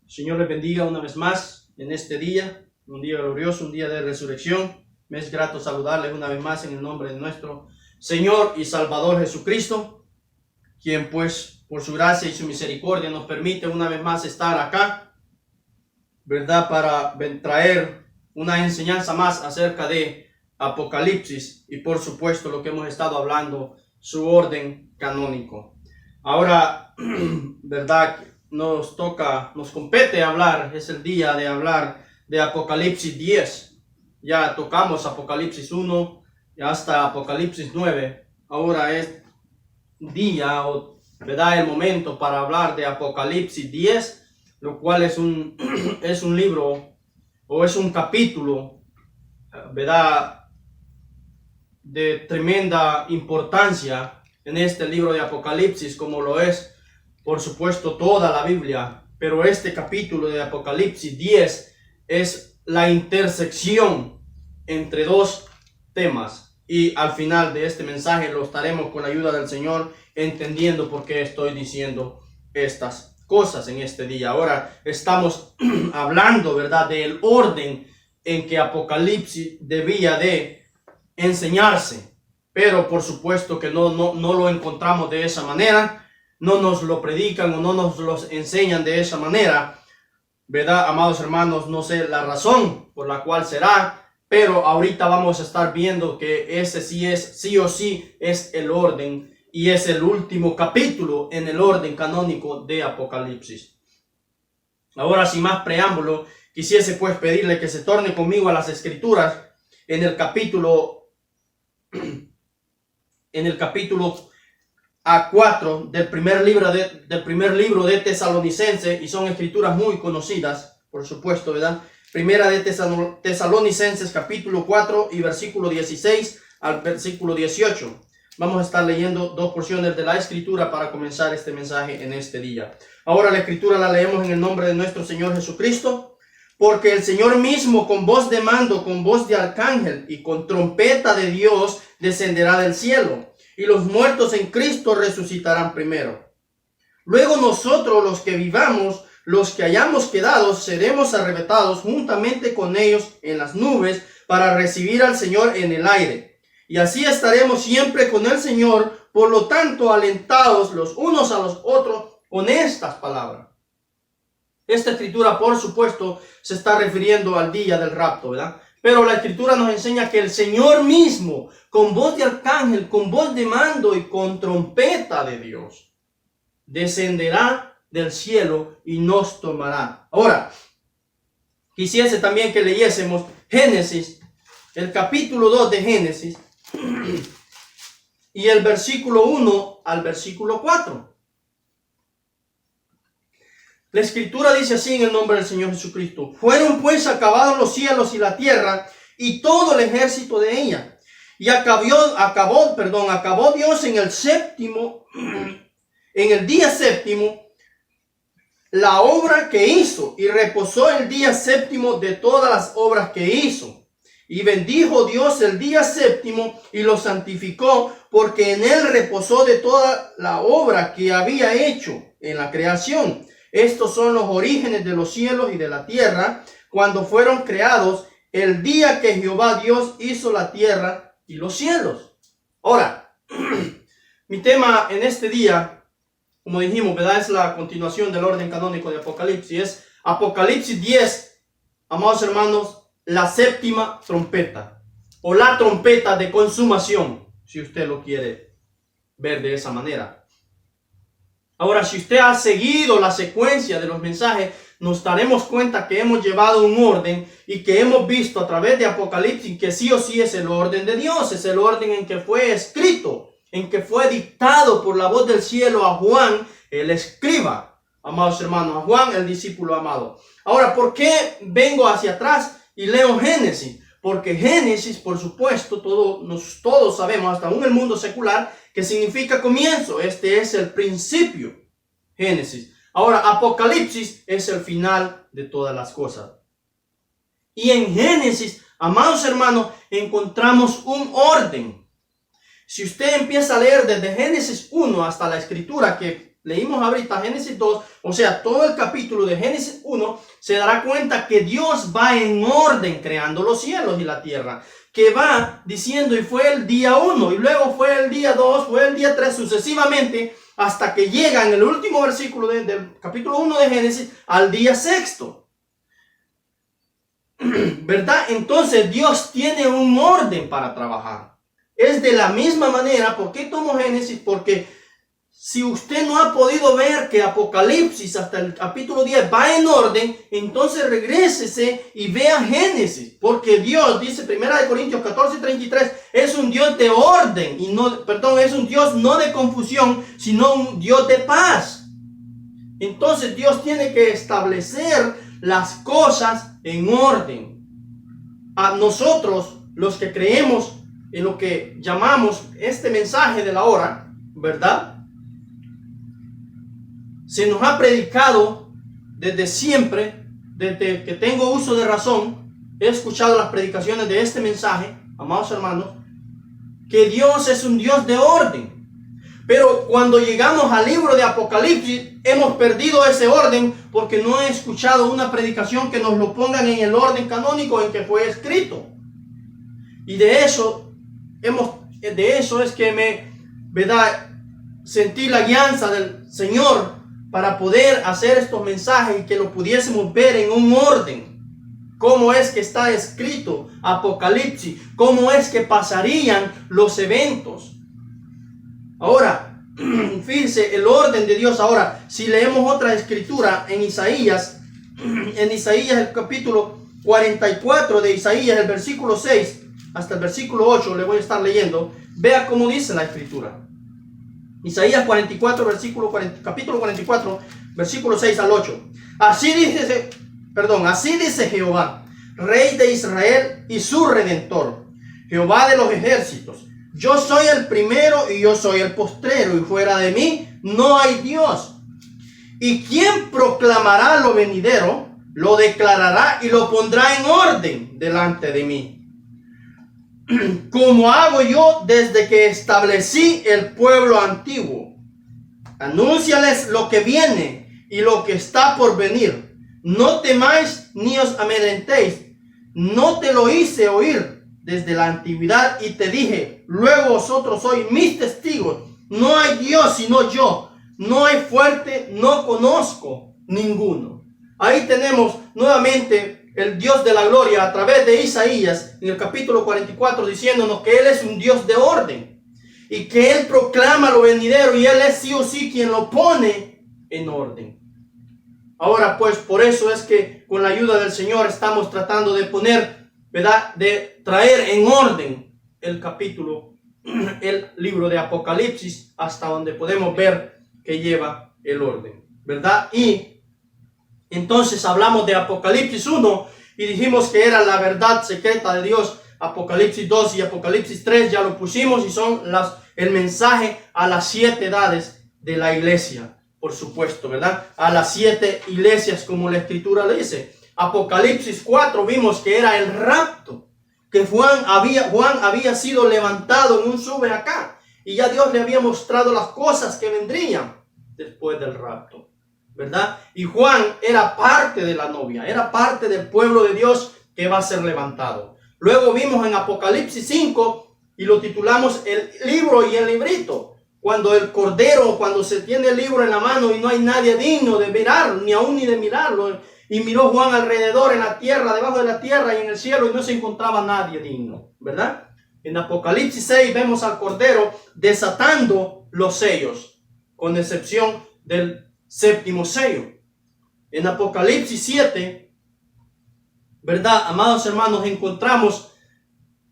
Señor les bendiga una vez más en este día, un día glorioso, un día de resurrección. Me es grato saludarles una vez más en el nombre de nuestro Señor y Salvador Jesucristo, quien pues por su gracia y su misericordia nos permite una vez más estar acá, ¿verdad? Para traer una enseñanza más acerca de Apocalipsis y por supuesto lo que hemos estado hablando, su orden canónico. Ahora, ¿verdad? Nos compete hablar, es el día de hablar de Apocalipsis 10. Ya tocamos Apocalipsis 1 y hasta Apocalipsis 9. Ahora es día, ¿verdad? El momento para hablar de Apocalipsis 10, lo cual es un libro o es un capítulo, ¿verdad? De tremenda importancia en este libro de Apocalipsis, como lo es por supuesto toda la Biblia, pero este capítulo de Apocalipsis 10 es la intersección entre dos temas, y al final de este mensaje lo estaremos con la ayuda del Señor entendiendo por qué estoy diciendo estas cosas en este día. Ahora estamos hablando, ¿verdad?, del orden en que Apocalipsis debía de enseñarse, pero por supuesto que no lo encontramos de esa manera. No nos lo predican o no nos lo enseñan de esa manera, ¿verdad, amados hermanos? No sé la razón por la cual será, pero ahorita vamos a estar viendo que ese sí o sí es el orden y es el último capítulo en el orden canónico de Apocalipsis. Ahora, sin más preámbulo, quisiese pues pedirle que se torne conmigo a las Escrituras en el capítulo A4 del primer libro de Tesalonicenses, y son escrituras muy conocidas, por supuesto, ¿verdad? Primera de Tesalonicenses, capítulo 4 y versículo 16 al versículo 18. Vamos a estar leyendo dos porciones de la escritura para comenzar este mensaje en este día. Ahora la escritura la leemos en el nombre de nuestro Señor Jesucristo. Porque el Señor mismo, con voz de mando, con voz de arcángel y con trompeta de Dios, descenderá del cielo, y los muertos en Cristo resucitarán primero. Luego nosotros, los que vivamos, los que hayamos quedado, seremos arrebatados juntamente con ellos en las nubes para recibir al Señor en el aire. Y así estaremos siempre con el Señor. Por lo tanto, alentados los unos a los otros con estas palabras. Esta escritura, por supuesto, se está refiriendo al día del rapto, ¿verdad? Pero la escritura nos enseña que el Señor mismo, con voz de arcángel, con voz de mando y con trompeta de Dios, descenderá del cielo y nos tomará. Ahora, quisiese también que leyésemos Génesis, el capítulo 2 de Génesis, y el versículo 1 al versículo 4. La escritura dice así en el nombre del Señor Jesucristo: fueron pues acabados los cielos y la tierra y todo el ejército de ella. Y acabó Dios en el día séptimo, la obra que hizo, y reposó el día séptimo de todas las obras que hizo. Y bendijo Dios el día séptimo y lo santificó, porque en él reposó de toda la obra que había hecho en la creación. Estos son los orígenes de los cielos y de la tierra, cuando fueron creados, el día que Jehová Dios hizo la tierra y los cielos. Ahora, mi tema en este día, como dijimos, ¿verdad?, es la continuación del orden canónico de Apocalipsis. Es Apocalipsis 10, amados hermanos, la séptima trompeta, o la trompeta de consumación, si usted lo quiere ver de esa manera. Ahora, si usted ha seguido la secuencia de los mensajes, nos daremos cuenta que hemos llevado un orden y que hemos visto a través de Apocalipsis que sí o sí es el orden de Dios, es el orden en que fue escrito, en que fue dictado por la voz del cielo a Juan, el escriba, amados hermanos, a Juan, el discípulo amado. Ahora, ¿por qué vengo hacia atrás y leo Génesis? Porque Génesis, por supuesto, todos sabemos, hasta aún el mundo secular, que significa comienzo. Este es el principio, Génesis. Ahora, Apocalipsis es el final de todas las cosas. Y en Génesis, amados hermanos, encontramos un orden. Si usted empieza a leer desde Génesis 1 hasta la escritura que leímos ahorita Génesis 2, o sea, todo el capítulo de Génesis 1, se dará cuenta que Dios va en orden creando los cielos y la tierra. Que va diciendo, y fue el día 1, y luego fue el día 2, fue el día 3, sucesivamente, hasta que llega en el último versículo del capítulo 1 de Génesis al día 6. ¿Verdad? Entonces Dios tiene un orden para trabajar. Es de la misma manera. ¿Por qué tomo Génesis? Porque si usted no ha podido ver que Apocalipsis hasta el capítulo 10 va en orden, entonces regrésese y vea Génesis. Porque Dios, dice 1 Corintios 14:33, es un Dios de orden. Y no, perdón, es un Dios no de confusión, sino un Dios de paz. Entonces Dios tiene que establecer las cosas en orden. A nosotros, los que creemos en lo que llamamos este mensaje de la hora, ¿verdad? Se nos ha predicado desde siempre, desde que tengo uso de razón, he escuchado las predicaciones de este mensaje, amados hermanos, que Dios es un Dios de orden. Pero cuando llegamos al libro de Apocalipsis, hemos perdido ese orden porque no he escuchado una predicación que nos lo pongan en el orden canónico en que fue escrito. Y de eso es que ¿verdad? Sentí la guianza del Señor para poder hacer estos mensajes y que lo pudiésemos ver en un orden. Cómo es que está escrito Apocalipsis, cómo es que pasarían los eventos. Ahora, fíjense el orden de Dios. Ahora, si leemos otra escritura en Isaías el capítulo 44 de Isaías, el versículo 6 hasta el versículo 8, le voy a estar leyendo. Vea cómo dice la escritura. Isaías 44, capítulo 44, versículo 6 al 8. Así dice Jehová, Rey de Israel y su Redentor, Jehová de los ejércitos. Yo soy el primero y yo soy el postrero, y fuera de mí no hay Dios. ¿Y quién proclamará lo venidero? Lo declarará y lo pondrá en orden delante de mí. Como hago yo desde que establecí el pueblo antiguo. Anúnciales lo que viene y lo que está por venir. No temáis ni os amedrentéis. No te lo hice oír desde la antigüedad y te dije, luego vosotros sois mis testigos. No hay Dios sino yo. No hay fuerte, no conozco ninguno. Ahí tenemos nuevamente el Dios de la gloria a través de Isaías en el capítulo 44 diciéndonos que Él es un Dios de orden y que Él proclama lo venidero y Él es sí o sí quien lo pone en orden. Ahora pues, por eso es que con la ayuda del Señor estamos tratando de poner, ¿verdad?, de traer en orden el libro de Apocalipsis hasta donde podemos ver que lleva el orden, ¿verdad? Y entonces hablamos de Apocalipsis 1 y dijimos que era la verdad secreta de Dios. Apocalipsis 2 y Apocalipsis 3 ya lo pusimos y son el mensaje a las 7 edades de la iglesia, por supuesto, ¿verdad? A las 7 iglesias como la escritura le dice. Apocalipsis 4 vimos que era el rapto, que Juan había sido levantado en un sube acá y ya Dios le había mostrado las cosas que vendrían después del rapto, ¿verdad? Y Juan era parte de la novia, era parte del pueblo de Dios que va a ser levantado. Luego vimos en Apocalipsis 5 y lo titulamos el libro y el librito. Cuando se tiene el libro en la mano y no hay nadie digno de mirarlo, ni de mirarlo. Y miró Juan alrededor en la tierra, debajo de la tierra y en el cielo y no se encontraba nadie digno, ¿verdad? En Apocalipsis 6 vemos al Cordero desatando los sellos, con excepción del séptimo sello. En Apocalipsis 7, ¿verdad, amados hermanos? Encontramos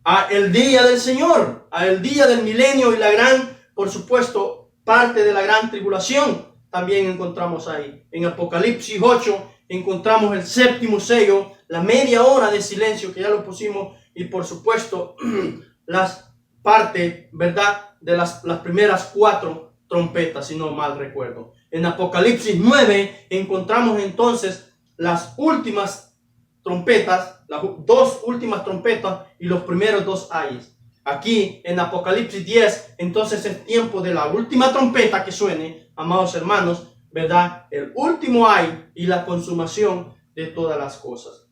a el día del Señor, a el día del milenio y la gran, por supuesto, parte de la gran tribulación. También encontramos ahí. En Apocalipsis 8 encontramos el séptimo sello, la media hora de silencio que ya lo pusimos y por supuesto las partes, ¿verdad?, de las primeras 4 trompetas, si no mal recuerdo. En Apocalipsis 9 encontramos entonces las últimas trompetas, las 2 últimas trompetas y los primeros 2 ayes. Aquí en Apocalipsis 10 entonces es tiempo de la última trompeta que suene amados hermanos, ¿verdad? El último ay y la consumación de todas las cosas.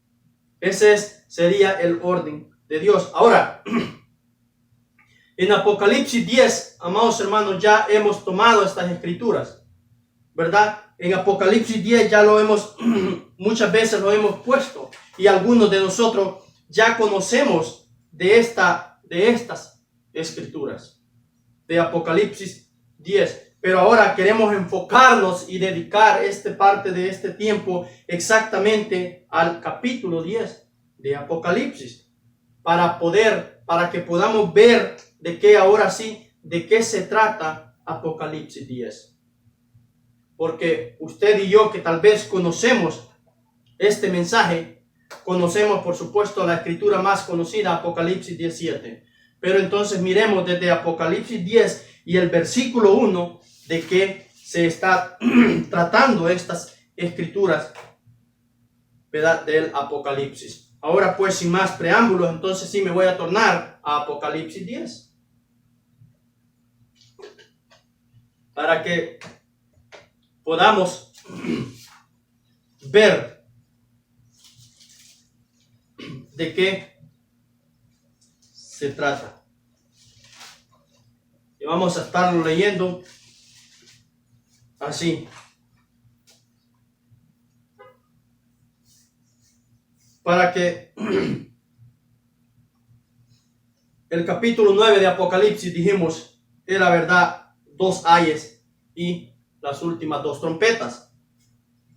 Ese sería el orden de Dios. Ahora, en Apocalipsis 10, amados hermanos, ya hemos tomado estas escrituras, ¿verdad? En Apocalipsis 10 ya lo hemos, muchas veces lo hemos puesto, y algunos de nosotros ya conocemos de estas escrituras, de Apocalipsis 10. Pero ahora queremos enfocarnos y dedicar esta parte de este tiempo exactamente al capítulo 10 de Apocalipsis, para que podamos ver de qué se trata Apocalipsis 10. Porque usted y yo, que tal vez conocemos este mensaje, conocemos por supuesto la escritura más conocida, Apocalipsis 17. Pero entonces miremos desde Apocalipsis 10 y el versículo 1 de qué se está tratando estas escrituras, ¿verdad?, del Apocalipsis. Ahora pues, sin más preámbulos, entonces sí me voy a tornar a Apocalipsis 10. Para que podamos ver de qué se trata. Y vamos a estarlo leyendo así. Para que el capítulo 9 de Apocalipsis, dijimos, era verdad 2 ayes y las últimas 2 trompetas.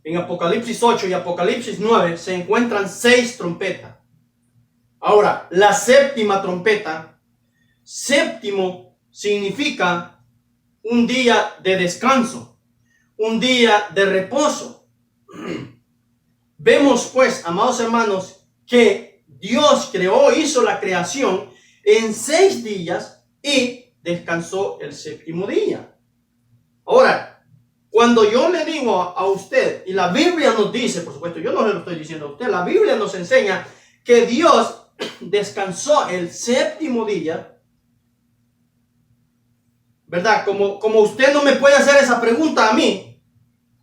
En Apocalipsis 8 y Apocalipsis 9 se encuentran 6 trompetas. Ahora, la séptima trompeta, séptimo significa un día de descanso, un día de reposo. Vemos pues, amados hermanos, que Dios hizo la creación en 6 días y descansó el séptimo día. Ahora, cuando yo le digo a usted, y la Biblia nos dice, por supuesto, yo no se lo estoy diciendo a usted, la Biblia nos enseña que Dios descansó el séptimo día, ¿verdad? Como usted no me puede hacer esa pregunta a mí,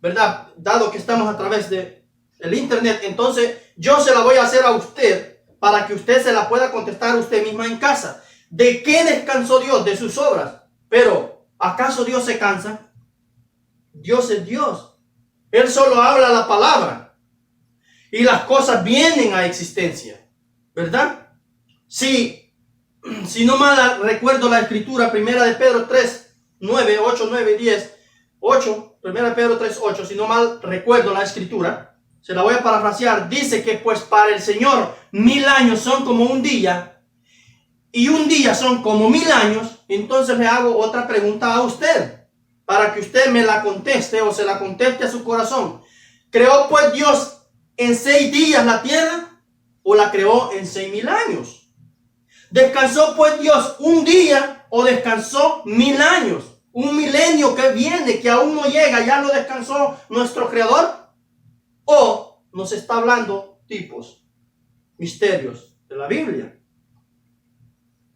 ¿verdad? Dado que estamos a través de el internet, entonces yo se la voy a hacer a usted para que usted se la pueda contestar usted misma en casa. ¿De qué descansó Dios? De sus obras. Pero, ¿acaso Dios se cansa? Dios es Dios. Él solo habla la palabra y las cosas vienen a existencia, ¿verdad? Si no mal recuerdo la escritura, primera de Pedro 3, 9, 8, 9, 10, 8, primera de Pedro 3, 8, si no mal recuerdo la escritura, se la voy a parafrasear, dice que pues para el Señor 1000 años son como un día y un día son como 1000 años. Entonces le hago otra pregunta a usted para que usted me la conteste o se la conteste a su corazón. ¿Creó pues Dios en 6 días la tierra o la creó en 6000 años? ¿Descansó pues Dios un día o descansó 1000 años? Un milenio que viene, que aún no llega, ¿ya lo descansó nuestro Creador? ¿O nos está hablando tipos, misterios de la Biblia?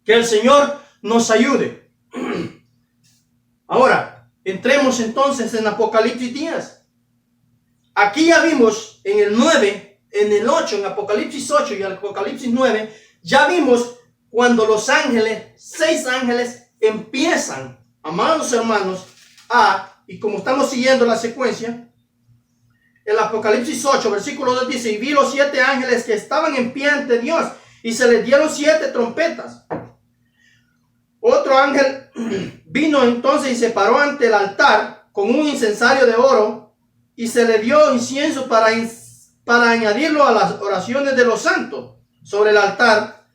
Que el Señor nos ayude. Ahora, entremos entonces en Apocalipsis 10. Aquí ya vimos en el 9, en el 8, en Apocalipsis 8 y Apocalipsis 9, ya vimos cuando los ángeles, 6 ángeles, empiezan, amados hermanos, y como estamos siguiendo la secuencia, el Apocalipsis 8, versículo 2 dice: y vi los 7 ángeles que estaban en pie ante Dios, y se les dieron 7 trompetas. Otro ángel vino entonces y se paró ante el altar con un incensario de oro, y se le dio incienso para añadirlo a las oraciones de los santos sobre el altar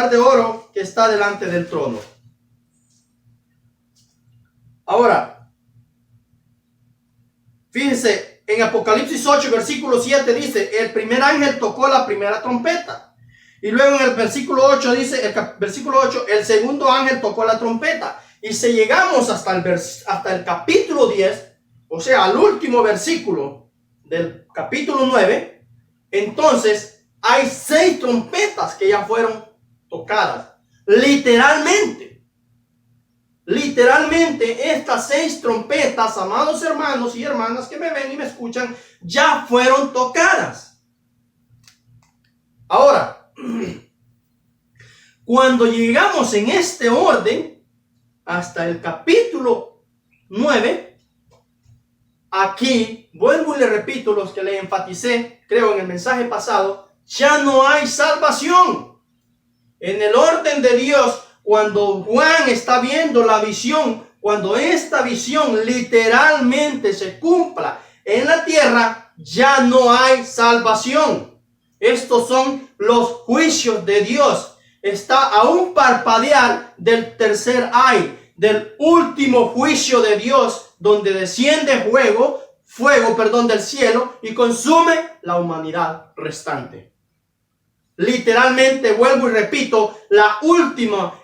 de oro que está delante del trono. Ahora, fíjense, en Apocalipsis 8, versículo 7 dice: el primer ángel tocó la primera trompeta. Y luego en el versículo 8 dice, el segundo ángel tocó la trompeta. Y si llegamos hasta el capítulo 10, o sea, al último versículo del capítulo 9, entonces hay 6 trompetas que ya fueron tocadas. Literalmente. literalmente estas 6 trompetas, amados hermanos y hermanas que me ven y me escuchan, ya fueron tocadas. Ahora, cuando llegamos en este orden hasta el capítulo 9, aquí vuelvo y le repito los que le enfaticé, creo en el mensaje pasado, ya no hay salvación. En el orden de Dios, cuando Juan está viendo la visión, cuando esta visión literalmente se cumpla en la tierra, ya no hay salvación. Estos son los juicios de Dios. Está a un parpadear del tercer ay, del último juicio de Dios, donde desciende fuego del cielo y consume la humanidad restante. Literalmente, vuelvo y repito,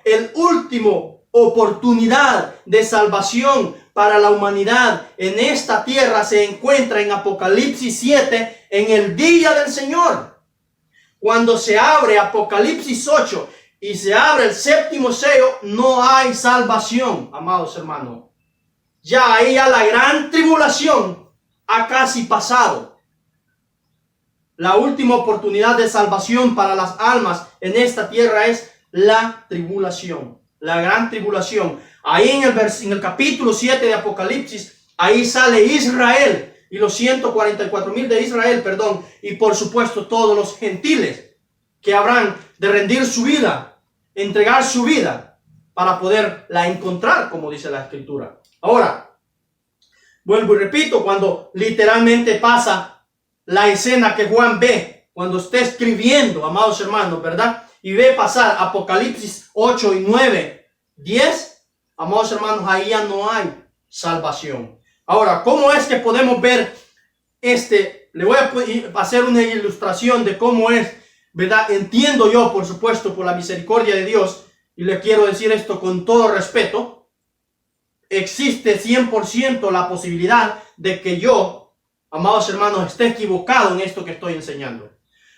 el último oportunidad de salvación para la humanidad en esta tierra se encuentra en Apocalipsis 7, en el día del Señor. Cuando se abre Apocalipsis 8 y se abre el 7º sello, no hay salvación, amados hermanos. Ya ahí a la gran tribulación ha casi pasado. La última oportunidad de salvación para las almas en esta tierra es la tribulación, la gran tribulación. Ahí en el capítulo 7 de Apocalipsis, ahí sale Israel y los 144,000 de Israel, y por supuesto todos los gentiles que habrán de rendir su vida, entregar su vida para poderla encontrar, como dice la Escritura. Ahora, vuelvo y repito, cuando literalmente pasa la escena que Juan ve, cuando está escribiendo, amados hermanos, ¿verdad? Y ve pasar Apocalipsis 8 y 9, 10, amados hermanos, ahí ya no hay salvación. Ahora, ¿cómo es que podemos ver le voy a hacer una ilustración de cómo es, ¿verdad? Entiendo yo, por supuesto, por la misericordia de Dios, y le quiero decir esto con todo respeto. Existe 100% la posibilidad de que yo, amados hermanos, esté equivocado en esto que estoy enseñando.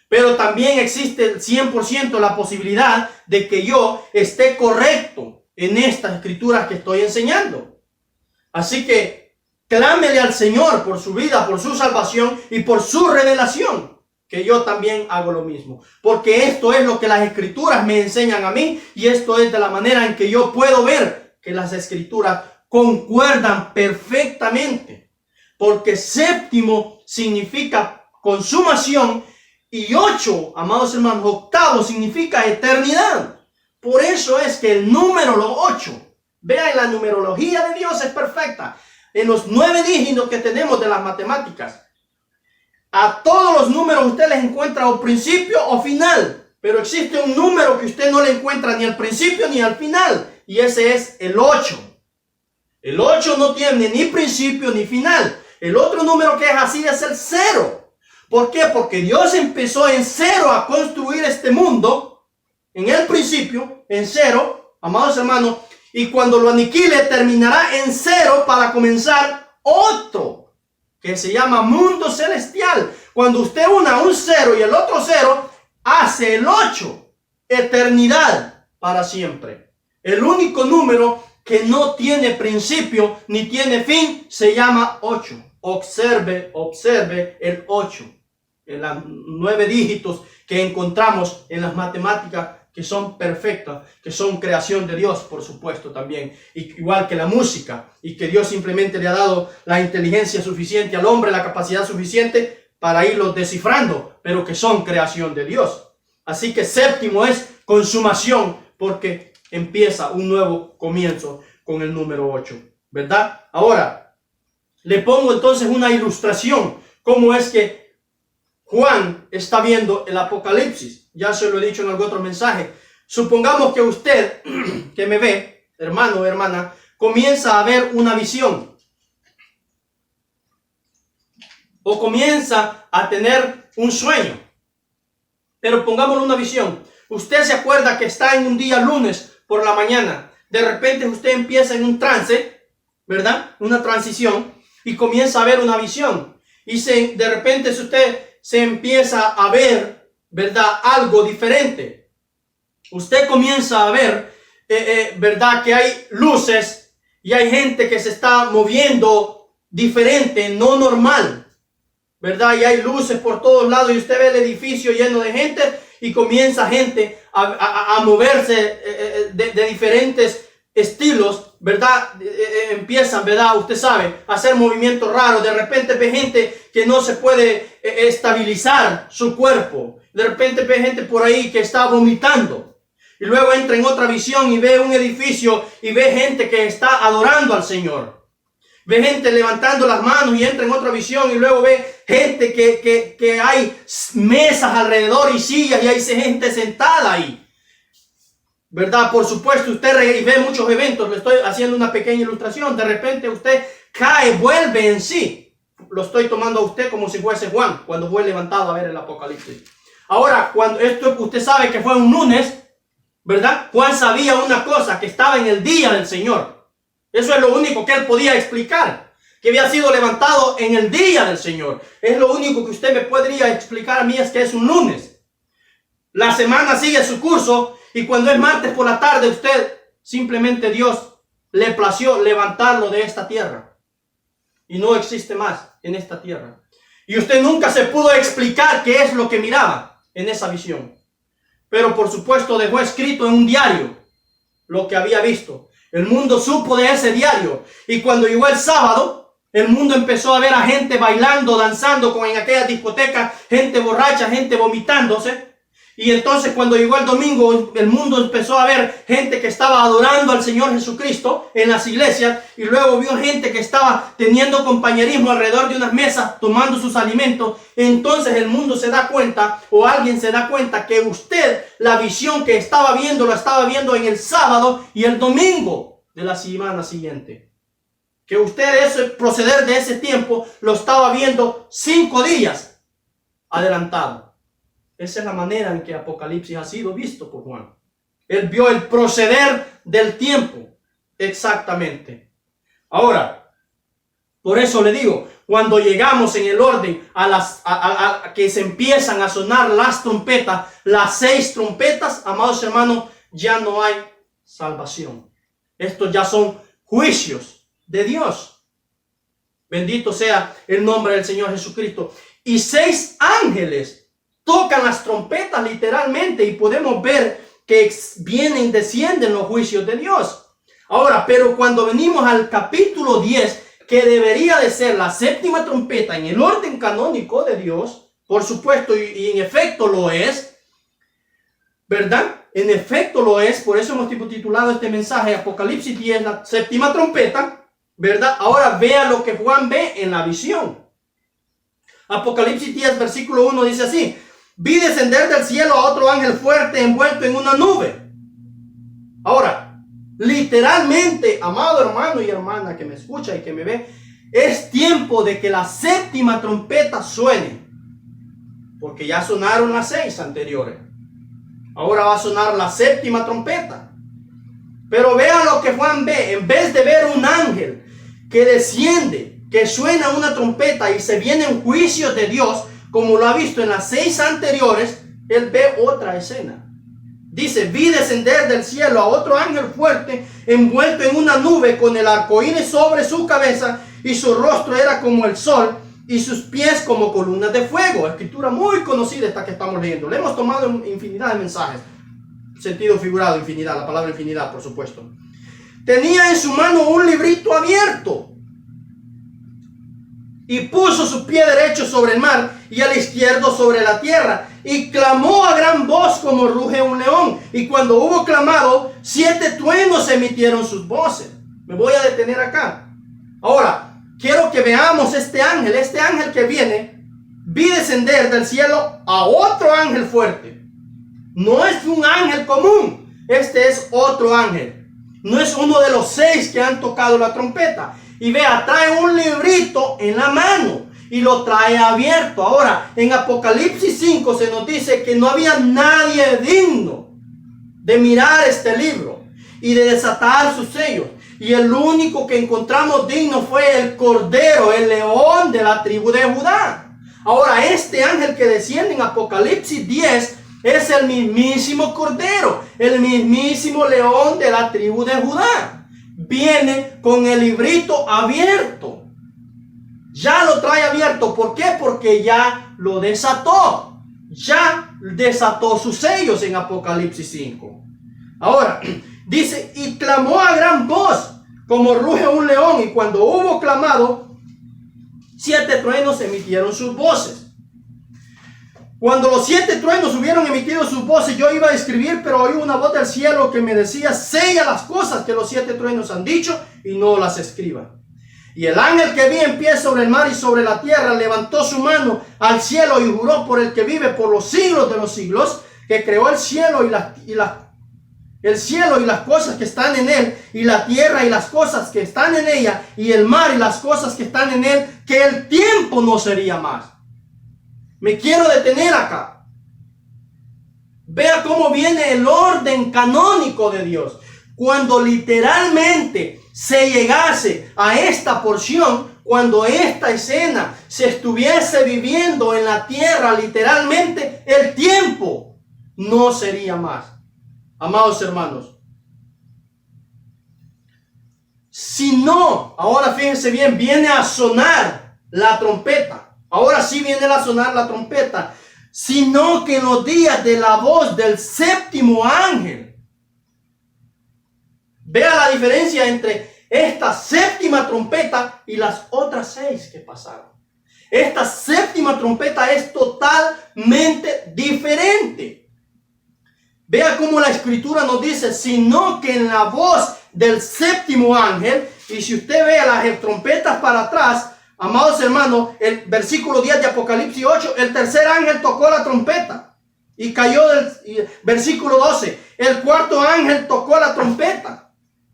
Pero también existe 100% la posibilidad de que yo esté correcto en estas escrituras que estoy enseñando. Así que clámele al Señor por su vida, por su salvación y por su revelación, que yo también hago lo mismo. Porque esto es lo que las escrituras me enseñan a mí, y esto es de la manera en que yo puedo ver que las escrituras concuerdan perfectamente. Porque 7 significa consumación y 8, amados hermanos, 8 significa eternidad. Por eso es que el número 8, vean, la numerología de Dios es perfecta. En los 9 dígitos que tenemos de las matemáticas, a todos los números usted les encuentra o principio o final, pero existe un número que usted no le encuentra ni al principio ni al final, y ese es el 8. El 8 no tiene ni principio ni final. El otro número que es así es el 0. ¿Por qué? Porque Dios empezó en 0 a construir este mundo, en el principio, en 0, amados hermanos, y cuando lo aniquile terminará en 0 para comenzar otro, que se llama mundo celestial. Cuando usted una un 0 y el otro 0, hace el 8, eternidad para siempre. El único número que no tiene principio ni tiene fin se llama 8. Observe el 8. En los 9 dígitos que encontramos en las matemáticas, que son perfectas, que son creación de Dios, por supuesto, también, igual que la música, y que Dios simplemente le ha dado la inteligencia suficiente al hombre, la capacidad suficiente para irlos descifrando, pero que son creación de Dios. Así que 7 es consumación, porque empieza un nuevo comienzo con el número 8, ¿verdad? Ahora, le pongo entonces una ilustración, cómo es que Juan está viendo el Apocalipsis. Ya se lo he dicho en algún otro mensaje. Supongamos que usted, que me ve, hermano o hermana, comienza a ver una visión. O comienza a tener un sueño. Pero pongámosle una visión. Usted se acuerda que está en un día lunes por la mañana. De repente usted empieza en un trance, ¿verdad? Una transición. Y comienza a ver una visión. Y de repente usted se empieza a ver, ¿verdad?, algo diferente. Usted comienza a ver ¿verdad? Que hay luces y hay gente que se está moviendo diferente, no normal, ¿verdad? Y hay luces por todos lados y usted ve el edificio lleno de gente y comienza gente a moverse de diferentes estilos, ¿verdad? Empiezan, ¿verdad? Usted sabe, a hacer movimientos raros. De repente ve gente que no se puede estabilizar su cuerpo. De repente ve gente por ahí que está vomitando. Y luego entra en otra visión y ve un edificio y ve gente que está adorando al Señor. Ve gente levantando las manos y entra en otra visión y luego ve gente que hay mesas alrededor y sillas y hay gente sentada ahí. ¿Verdad? Por supuesto, usted ve muchos eventos. Le estoy haciendo una pequeña ilustración. De repente usted cae, vuelve en sí. Lo estoy tomando a usted como si fuese Juan, cuando fue levantado a ver el Apocalipsis. Ahora, cuando esto usted sabe que fue un lunes, ¿verdad? Juan sabía una cosa, que estaba en el día del Señor. Eso es lo único que él podía explicar, que había sido levantado en el día del Señor. Es lo único que usted me podría explicar a mí, es que es un lunes. La semana sigue su curso. Y cuando es martes por la tarde, usted simplemente Dios le plació levantarlo de esta tierra. Y no existe más en esta tierra. Y usted nunca se pudo explicar qué es lo que miraba en esa visión. Pero por supuesto dejó escrito en un diario lo que había visto. El mundo supo de ese diario. Y cuando llegó el sábado, el mundo empezó a ver a gente bailando, danzando, como en aquellas discotecas, gente borracha, gente vomitándose. Y entonces cuando llegó el domingo, el mundo empezó a ver gente que estaba adorando al Señor Jesucristo en las iglesias. Y luego vio gente que estaba teniendo compañerismo alrededor de unas mesas, tomando sus alimentos. Entonces el mundo se da cuenta, o alguien se da cuenta, que usted, la visión que estaba viendo, la estaba viendo en el sábado y el domingo de la semana siguiente. Que usted, ese proceder de ese tiempo, lo estaba viendo 5 días adelantado. Esa es la manera en que Apocalipsis ha sido visto por Juan. Él vio el proceder del tiempo exactamente. Ahora, por eso le digo, cuando llegamos en el orden a que se empiezan a sonar las trompetas, las 6 trompetas, amados hermanos, ya no hay salvación. Estos ya son juicios de Dios. Bendito sea el nombre del Señor Jesucristo. Y 6 ángeles tocan las trompetas literalmente y podemos ver que descienden los juicios de Dios. Ahora, pero cuando venimos al capítulo 10, que debería de ser la 7ª trompeta en el orden canónico de Dios, por supuesto, y en efecto lo es, ¿verdad? En efecto lo es, por eso hemos titulado este mensaje Apocalipsis 10, la 7ª trompeta, ¿verdad? Ahora vea lo que Juan ve en la visión. Apocalipsis 10, versículo 1 dice así: vi descender del cielo a otro ángel fuerte envuelto en una nube. Ahora, literalmente, amado hermano y hermana que me escucha y que me ve, es tiempo de que la 7ª trompeta suene. Porque ya sonaron las 6 anteriores. Ahora va a sonar la 7ª trompeta. Pero vea lo que Juan ve. En vez de ver un ángel que desciende, que suena una trompeta y se viene en juicio de Dios, como lo ha visto en las 6 anteriores, él ve otra escena. Dice: vi descender del cielo a otro ángel fuerte, envuelto en una nube, con el arcoíris sobre su cabeza, y su rostro era como el sol, y sus pies como columnas de fuego. Escritura muy conocida esta que estamos leyendo. Le hemos tomado en infinidad de mensajes. Sentido figurado, infinidad, la palabra infinidad, por supuesto. Tenía en su mano un librito abierto, y puso su pie derecho sobre el mar y al izquierdo sobre la tierra, y clamó a gran voz como ruge un león. Y cuando hubo clamado, 7 truenos emitieron sus voces. Me voy a detener acá. Ahora, quiero que veamos este ángel que viene. Vi descender del cielo a otro ángel fuerte. No es un ángel común. Este es otro ángel. No es uno de los 6 que han tocado la trompeta. Y vea, trae un librito en la mano y lo trae abierto. Ahora, en Apocalipsis 5 se nos dice que no había nadie digno de mirar este libro y de desatar sus sellos. Y el único que encontramos digno fue el Cordero, el león de la tribu de Judá. Ahora, este ángel que desciende en Apocalipsis 10 es el mismísimo Cordero, el mismísimo león de la tribu de Judá. Viene con el librito abierto. Ya lo trae abierto. ¿Por qué? Porque ya lo desató. Ya desató sus sellos en Apocalipsis 5. Ahora, dice, y clamó a gran voz, como ruge un león, y cuando hubo clamado, 7 truenos emitieron sus voces. Cuando los 7 truenos hubieron emitido sus voces, yo iba a escribir, pero oí una voz del cielo que me decía, sella las cosas que los 7 truenos han dicho y no las escriba. Y el ángel que vi en pie sobre el mar y sobre la tierra levantó su mano al cielo y juró por el que vive por los siglos de los siglos, que creó el cielo el cielo y las cosas que están en él, y la tierra y las cosas que están en ella, y el mar y las cosas que están en él, que el tiempo no sería más. Me quiero detener acá. Vea cómo viene el orden canónico de Dios. Cuando literalmente se llegase a esta porción, cuando esta escena se estuviese viviendo en la tierra, literalmente, el tiempo no sería más. Amados hermanos, si no, ahora fíjense bien, viene a sonar la trompeta. Ahora sí viene a sonar la trompeta. Sino que en los días de la voz del séptimo ángel. Vea la diferencia entre esta séptima trompeta y las otras 6 que pasaron. Esta séptima trompeta es totalmente diferente. Vea cómo la escritura nos dice, sino que en la voz del séptimo ángel, y si usted ve las trompetas para atrás, amados hermanos, el versículo 10 de Apocalipsis 8, el tercer ángel tocó la trompeta y cayó del versículo 12. El cuarto ángel tocó la trompeta.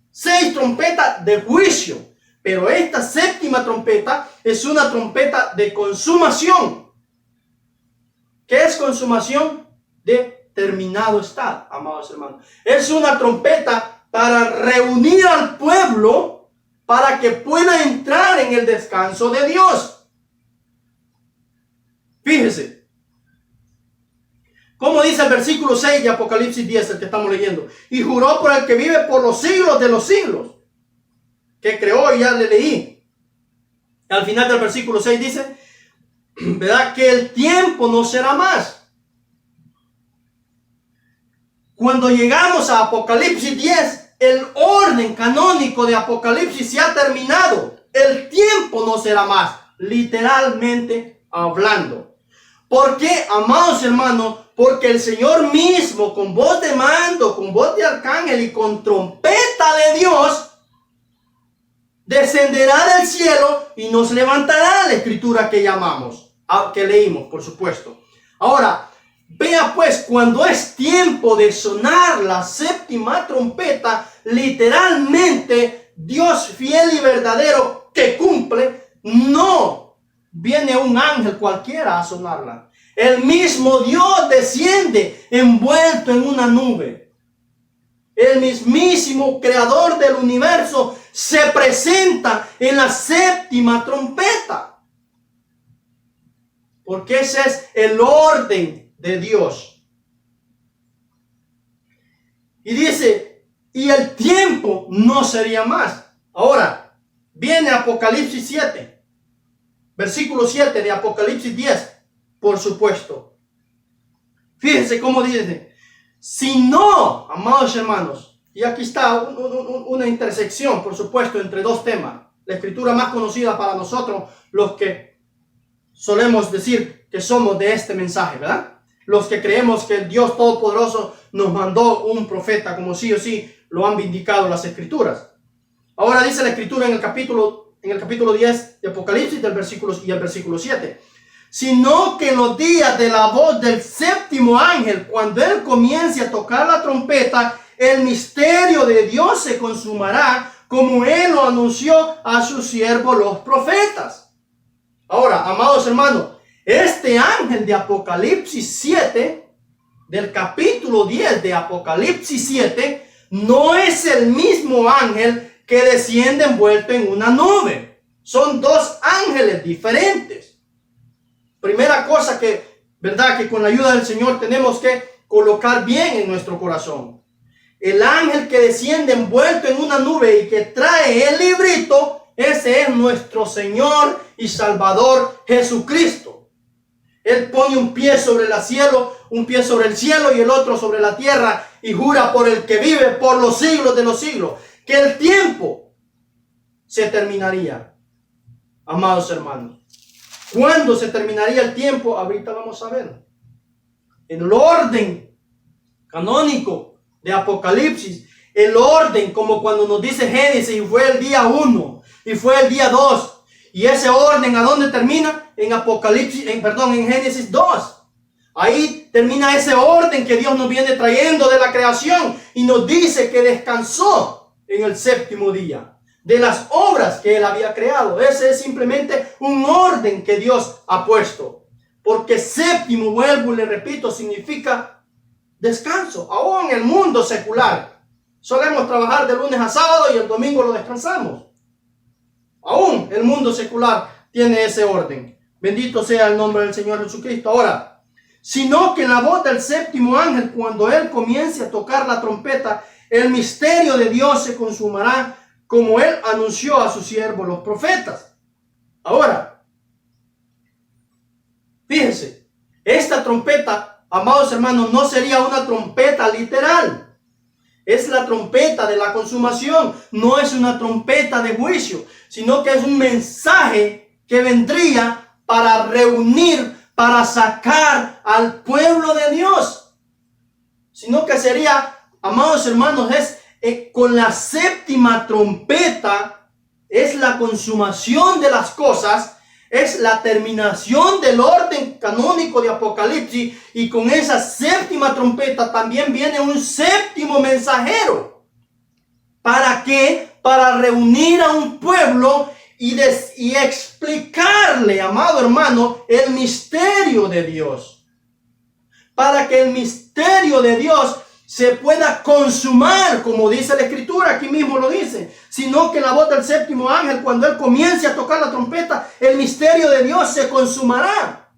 6 trompetas de juicio. Pero esta séptima trompeta es una trompeta de consumación. ¿Qué es consumación? De terminado está, amados hermanos. Es una trompeta para reunir al pueblo para que pueda entrar en el descanso de Dios. Fíjese. Como dice el versículo 6 de Apocalipsis 10, el que estamos leyendo. Y juró por el que vive por los siglos de los siglos. Que creó, y ya le leí. Al final del versículo 6 dice, ¿verdad? Que el tiempo no será más. Cuando llegamos a Apocalipsis 10, el orden canónico de Apocalipsis se ha terminado. El tiempo no será más, literalmente hablando. ¿Por qué, amados hermanos? Porque el Señor mismo, con voz de mando, con voz de arcángel y con trompeta de Dios, descenderá del cielo y nos levantará, la escritura que llamamos, que leímos, por supuesto. Ahora, vea pues, cuando es tiempo de sonar la séptima trompeta, literalmente Dios fiel y verdadero que cumple, no viene un ángel cualquiera a sonarla. El mismo Dios desciende envuelto en una nube. El mismísimo creador del universo se presenta en la séptima trompeta. Porque ese es el orden de Dios. Y dice, y el tiempo no sería más. Ahora, viene Apocalipsis 7, versículo 7 de Apocalipsis 10, por supuesto. Fíjense cómo dice, si no, amados hermanos, y aquí está una intersección, por supuesto, entre dos temas. La escritura más conocida para nosotros, los que solemos decir que somos de este mensaje, ¿verdad? Los que creemos que el Dios Todopoderoso nos mandó un profeta, como sí o sí lo han vindicado las escrituras. Ahora dice la escritura en el capítulo 10 de Apocalipsis el versículo 7. Sino que en los días de la voz del séptimo ángel, cuando él comience a tocar la trompeta, el misterio de Dios se consumará, como él lo anunció a sus siervos los profetas. Ahora, amados hermanos, este ángel de Apocalipsis 7, del capítulo 10 de Apocalipsis 7, no es el mismo ángel que desciende envuelto en una nube. Son dos ángeles diferentes. Primera cosa que, verdad, que con la ayuda del Señor tenemos que colocar bien en nuestro corazón. El ángel que desciende envuelto en una nube y que trae el librito, ese es nuestro Señor y Salvador Jesucristo. Él pone un pie sobre el cielo y el otro sobre la tierra y jura por el que vive por los siglos de los siglos, que el tiempo se terminaría. Amados hermanos, ¿cuándo se terminaría el tiempo? Ahorita vamos a ver. En el orden canónico de Apocalipsis, el orden como cuando nos dice Génesis, y fue el día 1 y fue el día 2, y ese orden ¿a dónde termina? En en Génesis 2. Ahí termina ese orden que Dios nos viene trayendo de la creación y nos dice que descansó en el séptimo día de las obras que Él había creado. Ese es simplemente un orden que Dios ha puesto, porque séptimo, vuelvo y le repito, significa descanso. Aún en el mundo secular solemos trabajar de lunes a sábado y el domingo lo descansamos. Aún el mundo secular tiene ese orden. Bendito sea el nombre del Señor Jesucristo. Ahora, sino que en la voz del séptimo ángel, cuando Él comience a tocar la trompeta, el misterio de Dios se consumará, como Él anunció a sus siervos los profetas. Ahora, fíjense, esta trompeta, amados hermanos, no sería una trompeta literal. Es la trompeta de la consumación. No es una trompeta de juicio, sino que es un mensaje que vendría para reunir, para sacar al pueblo de Dios. Sino que sería, amados hermanos, con la séptima trompeta, es la consumación de las cosas, es la terminación del orden canónico de Apocalipsis, y con esa séptima trompeta también viene un séptimo mensajero. ¿Para qué? Para reunir a un pueblo y explicarle, amado hermano, el misterio de Dios. Para que el misterio de Dios se pueda consumar, como dice la Escritura, aquí mismo lo dice, sino que la voz del séptimo ángel, cuando él comience a tocar la trompeta, el misterio de Dios se consumará.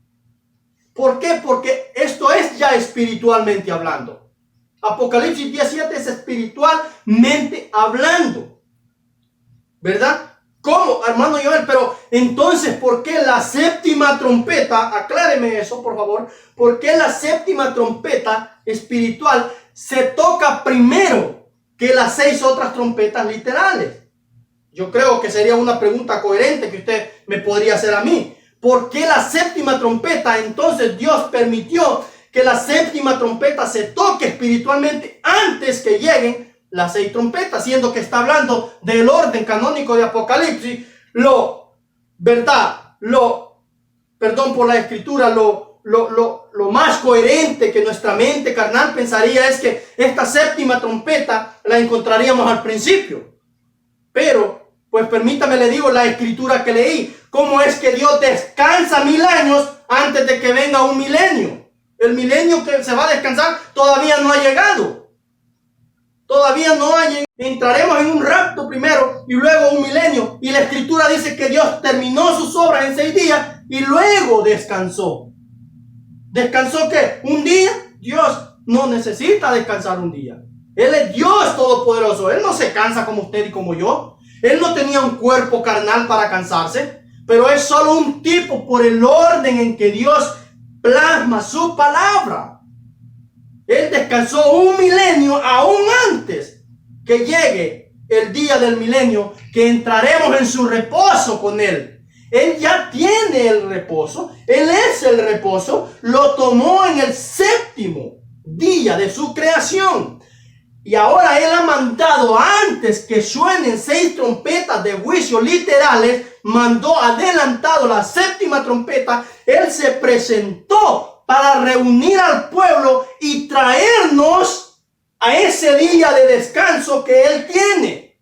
¿Por qué? Porque esto es ya espiritualmente hablando. Apocalipsis 17 es espiritualmente hablando, ¿verdad? ¿Cómo, hermano Joel? Pero entonces, ¿por qué la séptima trompeta? Acláreme eso, por favor. ¿Por qué la séptima trompeta espiritual se toca primero que las 6 otras trompetas literales? Yo creo que sería una pregunta coherente que usted me podría hacer a mí. ¿Por qué la séptima trompeta? Entonces Dios permitió que la séptima trompeta se toque espiritualmente antes que lleguen las 6 trompetas, siendo que está hablando del orden canónico de Apocalipsis. Perdón por la escritura, lo más coherente que nuestra mente carnal pensaría es que esta séptima trompeta la encontraríamos al principio. Pero, pues permítame le digo la escritura que leí. ¿Cómo es que Dios descansa 1000 años antes de que venga un milenio? El milenio que se va a descansar todavía no ha llegado. Todavía no hay. Entraremos en un rapto primero y luego un milenio. Y la escritura dice que Dios terminó sus obras en 6 días y luego descansó. ¿Descansó qué? ¿Un día? Dios no necesita descansar un día. Él es Dios todopoderoso. Él no se cansa como usted y como yo. Él no tenía un cuerpo carnal para cansarse. Pero es solo un tipo por el orden en que Dios plasma su palabra. Él descansó un milenio aún antes que llegue el día del milenio, que entraremos en su reposo con Él. Él ya tiene el reposo. Él es el reposo. Lo tomó en el séptimo día de su creación. Y ahora Él ha mandado, antes que suenen 6 trompetas de juicio literales, mandó adelantado la séptima trompeta. Él se presentó para reunir al pueblo y traernos a ese día de descanso que Él tiene.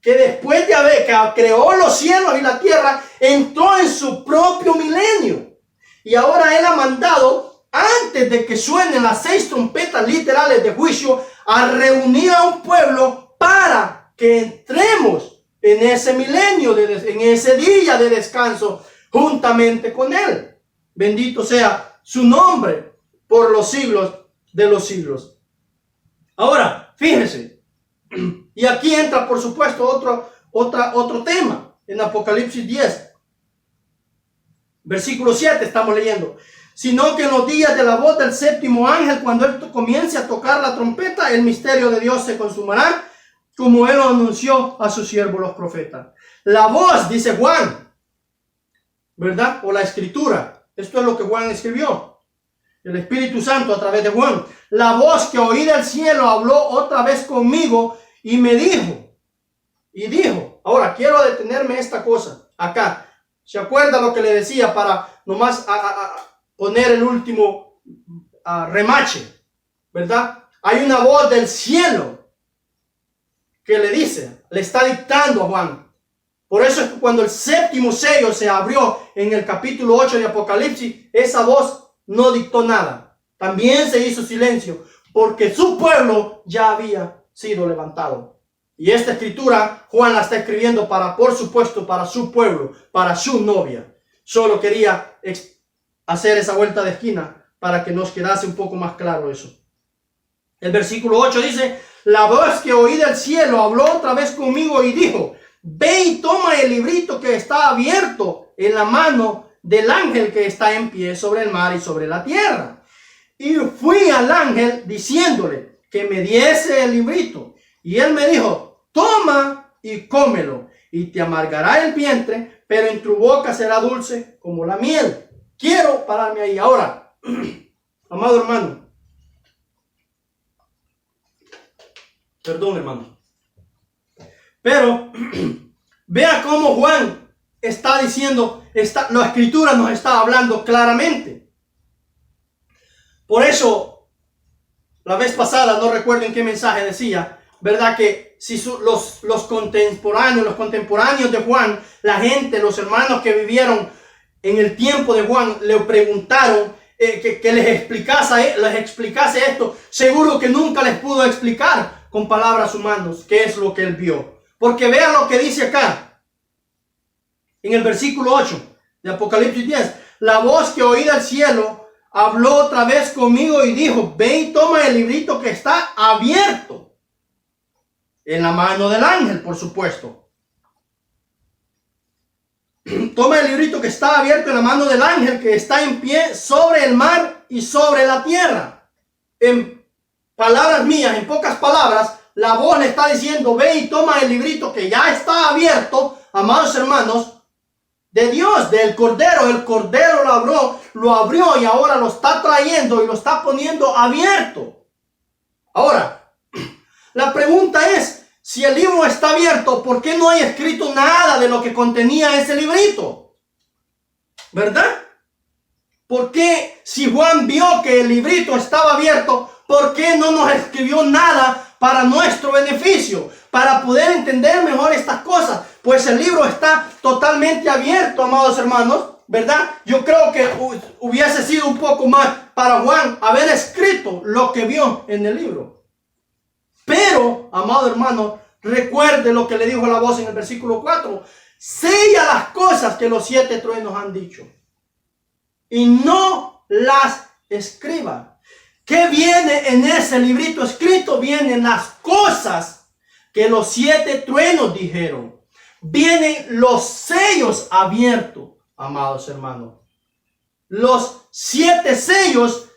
Que después de haber que creó los cielos y la tierra, entró en su propio milenio. Y ahora Él ha mandado, antes de que suenen las 6 trompetas literales de juicio, a reunir a un pueblo para que entremos en ese milenio, en ese día de descanso, juntamente con Él. Bendito sea su nombre por los siglos de los siglos. Ahora, fíjense, y aquí entra por supuesto otro tema en Apocalipsis 10, versículo 7 estamos leyendo. Sino que en los días de la voz del séptimo ángel, cuando él comience a tocar la trompeta, el misterio de Dios se consumará, como él lo anunció a sus siervos los profetas. La voz, dice Juan, ¿verdad? O la escritura. Esto es lo que Juan escribió. El Espíritu Santo a través de Juan. La voz que oí del cielo habló otra vez conmigo y me dijo. Y dijo. Ahora, quiero detenerme esta cosa acá. ¿Se acuerda lo que le decía para nomás poner el último remache? ¿Verdad? Hay una voz del cielo que le dice, le está dictando a Juan. Por eso es que cuando el séptimo sello se abrió en el capítulo 8 de Apocalipsis, esa voz no dictó nada. También se hizo silencio, porque su pueblo ya había sido levantado. Y esta escritura Juan la está escribiendo por supuesto, para su pueblo, para su novia. Solo quería hacer esa vuelta de esquina para que nos quedase un poco más claro eso. El versículo 8 dice, la voz que oí del cielo habló otra vez conmigo y dijo, ve y toma el librito que está abierto en la mano del ángel que está en pie sobre el mar y sobre la tierra. Y fui al ángel diciéndole que me diese el librito. Y él me dijo, toma y cómelo, y te amargará el vientre, pero en tu boca será dulce como la miel. Quiero pararme ahí ahora, amado hermano. Perdón, hermano. Pero vea cómo Juan está diciendo, la escritura nos está hablando claramente. Por eso, la vez pasada, no recuerdo en qué mensaje decía, ¿verdad? Que si los contemporáneos de Juan, la gente, los hermanos que vivieron en el tiempo de Juan, le preguntaron que les explicase esto, seguro que nunca les pudo explicar con palabras humanas qué es lo que él vio. Porque vean lo que dice acá, en el versículo 8 de Apocalipsis 10. La voz que oí del cielo habló otra vez conmigo y dijo, ve y toma el librito que está abierto en la mano del ángel, por supuesto. Toma el librito que está abierto en la mano del ángel que está en pie sobre el mar y sobre la tierra. En palabras mías, en pocas palabras, la voz le está diciendo, ve y toma el librito que ya está abierto, amados hermanos, de Dios, del Cordero. El Cordero lo abrió y ahora lo está trayendo y lo está poniendo abierto. Ahora, la pregunta es, si el libro está abierto, ¿por qué no hay escrito nada de lo que contenía ese librito? ¿Verdad? ¿Por qué, si Juan vio que el librito estaba abierto, por qué no nos escribió nada para nuestro beneficio, para poder entender mejor estas cosas? Pues el libro está totalmente abierto, amados hermanos, ¿verdad? Yo creo que hubiese sido un poco más para Juan haber escrito lo que vio en el libro. Pero, amado hermano, recuerde lo que le dijo la voz en el versículo 4. Sella las cosas que los 7 truenos han dicho y no las escriba. ¿Qué viene en ese librito escrito? Vienen las cosas que los 7 truenos dijeron. Vienen los sellos abiertos, amados hermanos. Los 7 sellos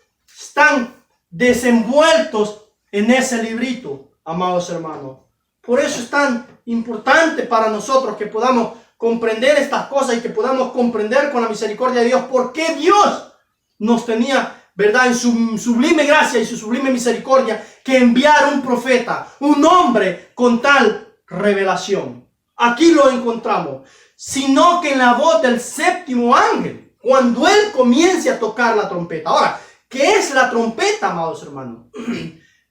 están desenvueltos en ese librito, amados hermanos. Por eso es tan importante para nosotros que podamos comprender estas cosas y que podamos comprender con la misericordia de Dios por qué Dios nos tenía, ¿verdad?, en su sublime gracia y su sublime misericordia, que enviar un profeta, un hombre con tal revelación. Aquí lo encontramos. Sino que en la voz del séptimo ángel, cuando él comience a tocar la trompeta. Ahora, ¿qué es la trompeta, amados hermanos?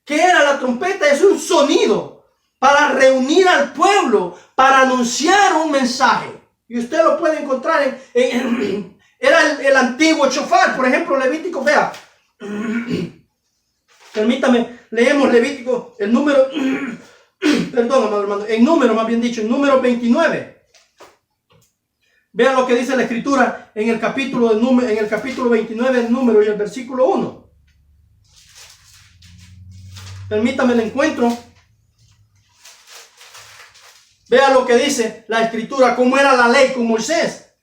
¿Qué era la trompeta? Es un sonido para reunir al pueblo, para anunciar un mensaje. Y usted lo puede encontrar era el antiguo shofar. Por ejemplo, Levítico, vea. Permítame, leemos Levítico, el número, perdón, amado hermano, en número, más bien dicho, en número 29. Vean lo que dice la escritura en el capítulo 29 del número y el versículo 1. Permítame el encuentro. Vea lo que dice la escritura, cómo era la ley con Moisés.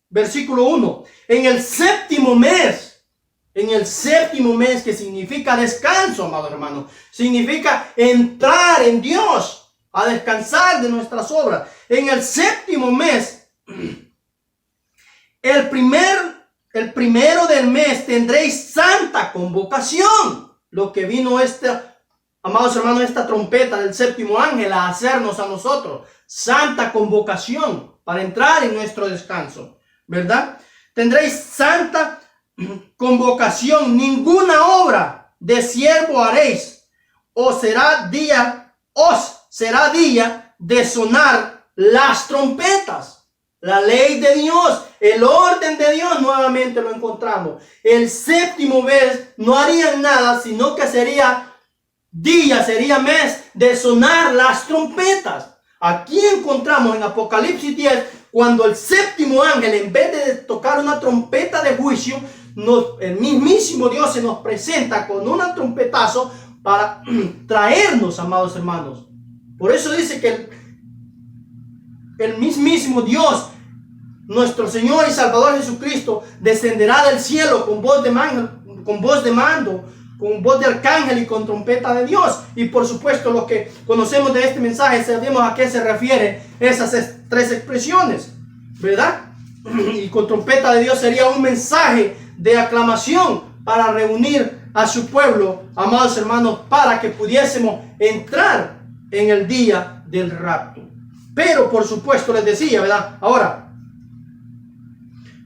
Versículo 1. En el séptimo mes, que significa descanso, amado hermano, significa entrar en Dios, a descansar de nuestras obras. En el séptimo mes, el primero del mes tendréis santa convocación. Lo que vino amados hermanos, esta trompeta del séptimo ángel a hacernos a nosotros. Santa convocación para entrar en nuestro descanso, ¿verdad? Tendréis santa convocación. Ninguna obra de siervo haréis. Os será día de sonar las trompetas. La ley de Dios, el orden de Dios, nuevamente lo encontramos. El séptimo mes no harían nada, sino que sería mes de sonar las trompetas. Aquí encontramos en Apocalipsis 10, cuando el séptimo ángel, en vez de tocar una trompeta de juicio, el mismísimo Dios se nos presenta con un trompetazo para traernos, amados hermanos. Por eso dice que el mismísimo Dios, nuestro Señor y Salvador Jesucristo, descenderá del cielo con voz de mando, con voz de arcángel y con trompeta de Dios. Y por supuesto, los que conocemos de este mensaje sabemos a qué se refiere esas tres expresiones, ¿verdad? Y con trompeta de Dios sería un mensaje de aclamación para reunir a su pueblo, amados hermanos, para que pudiésemos entrar en el día del rapto. Pero por supuesto les decía, ¿verdad? Ahora,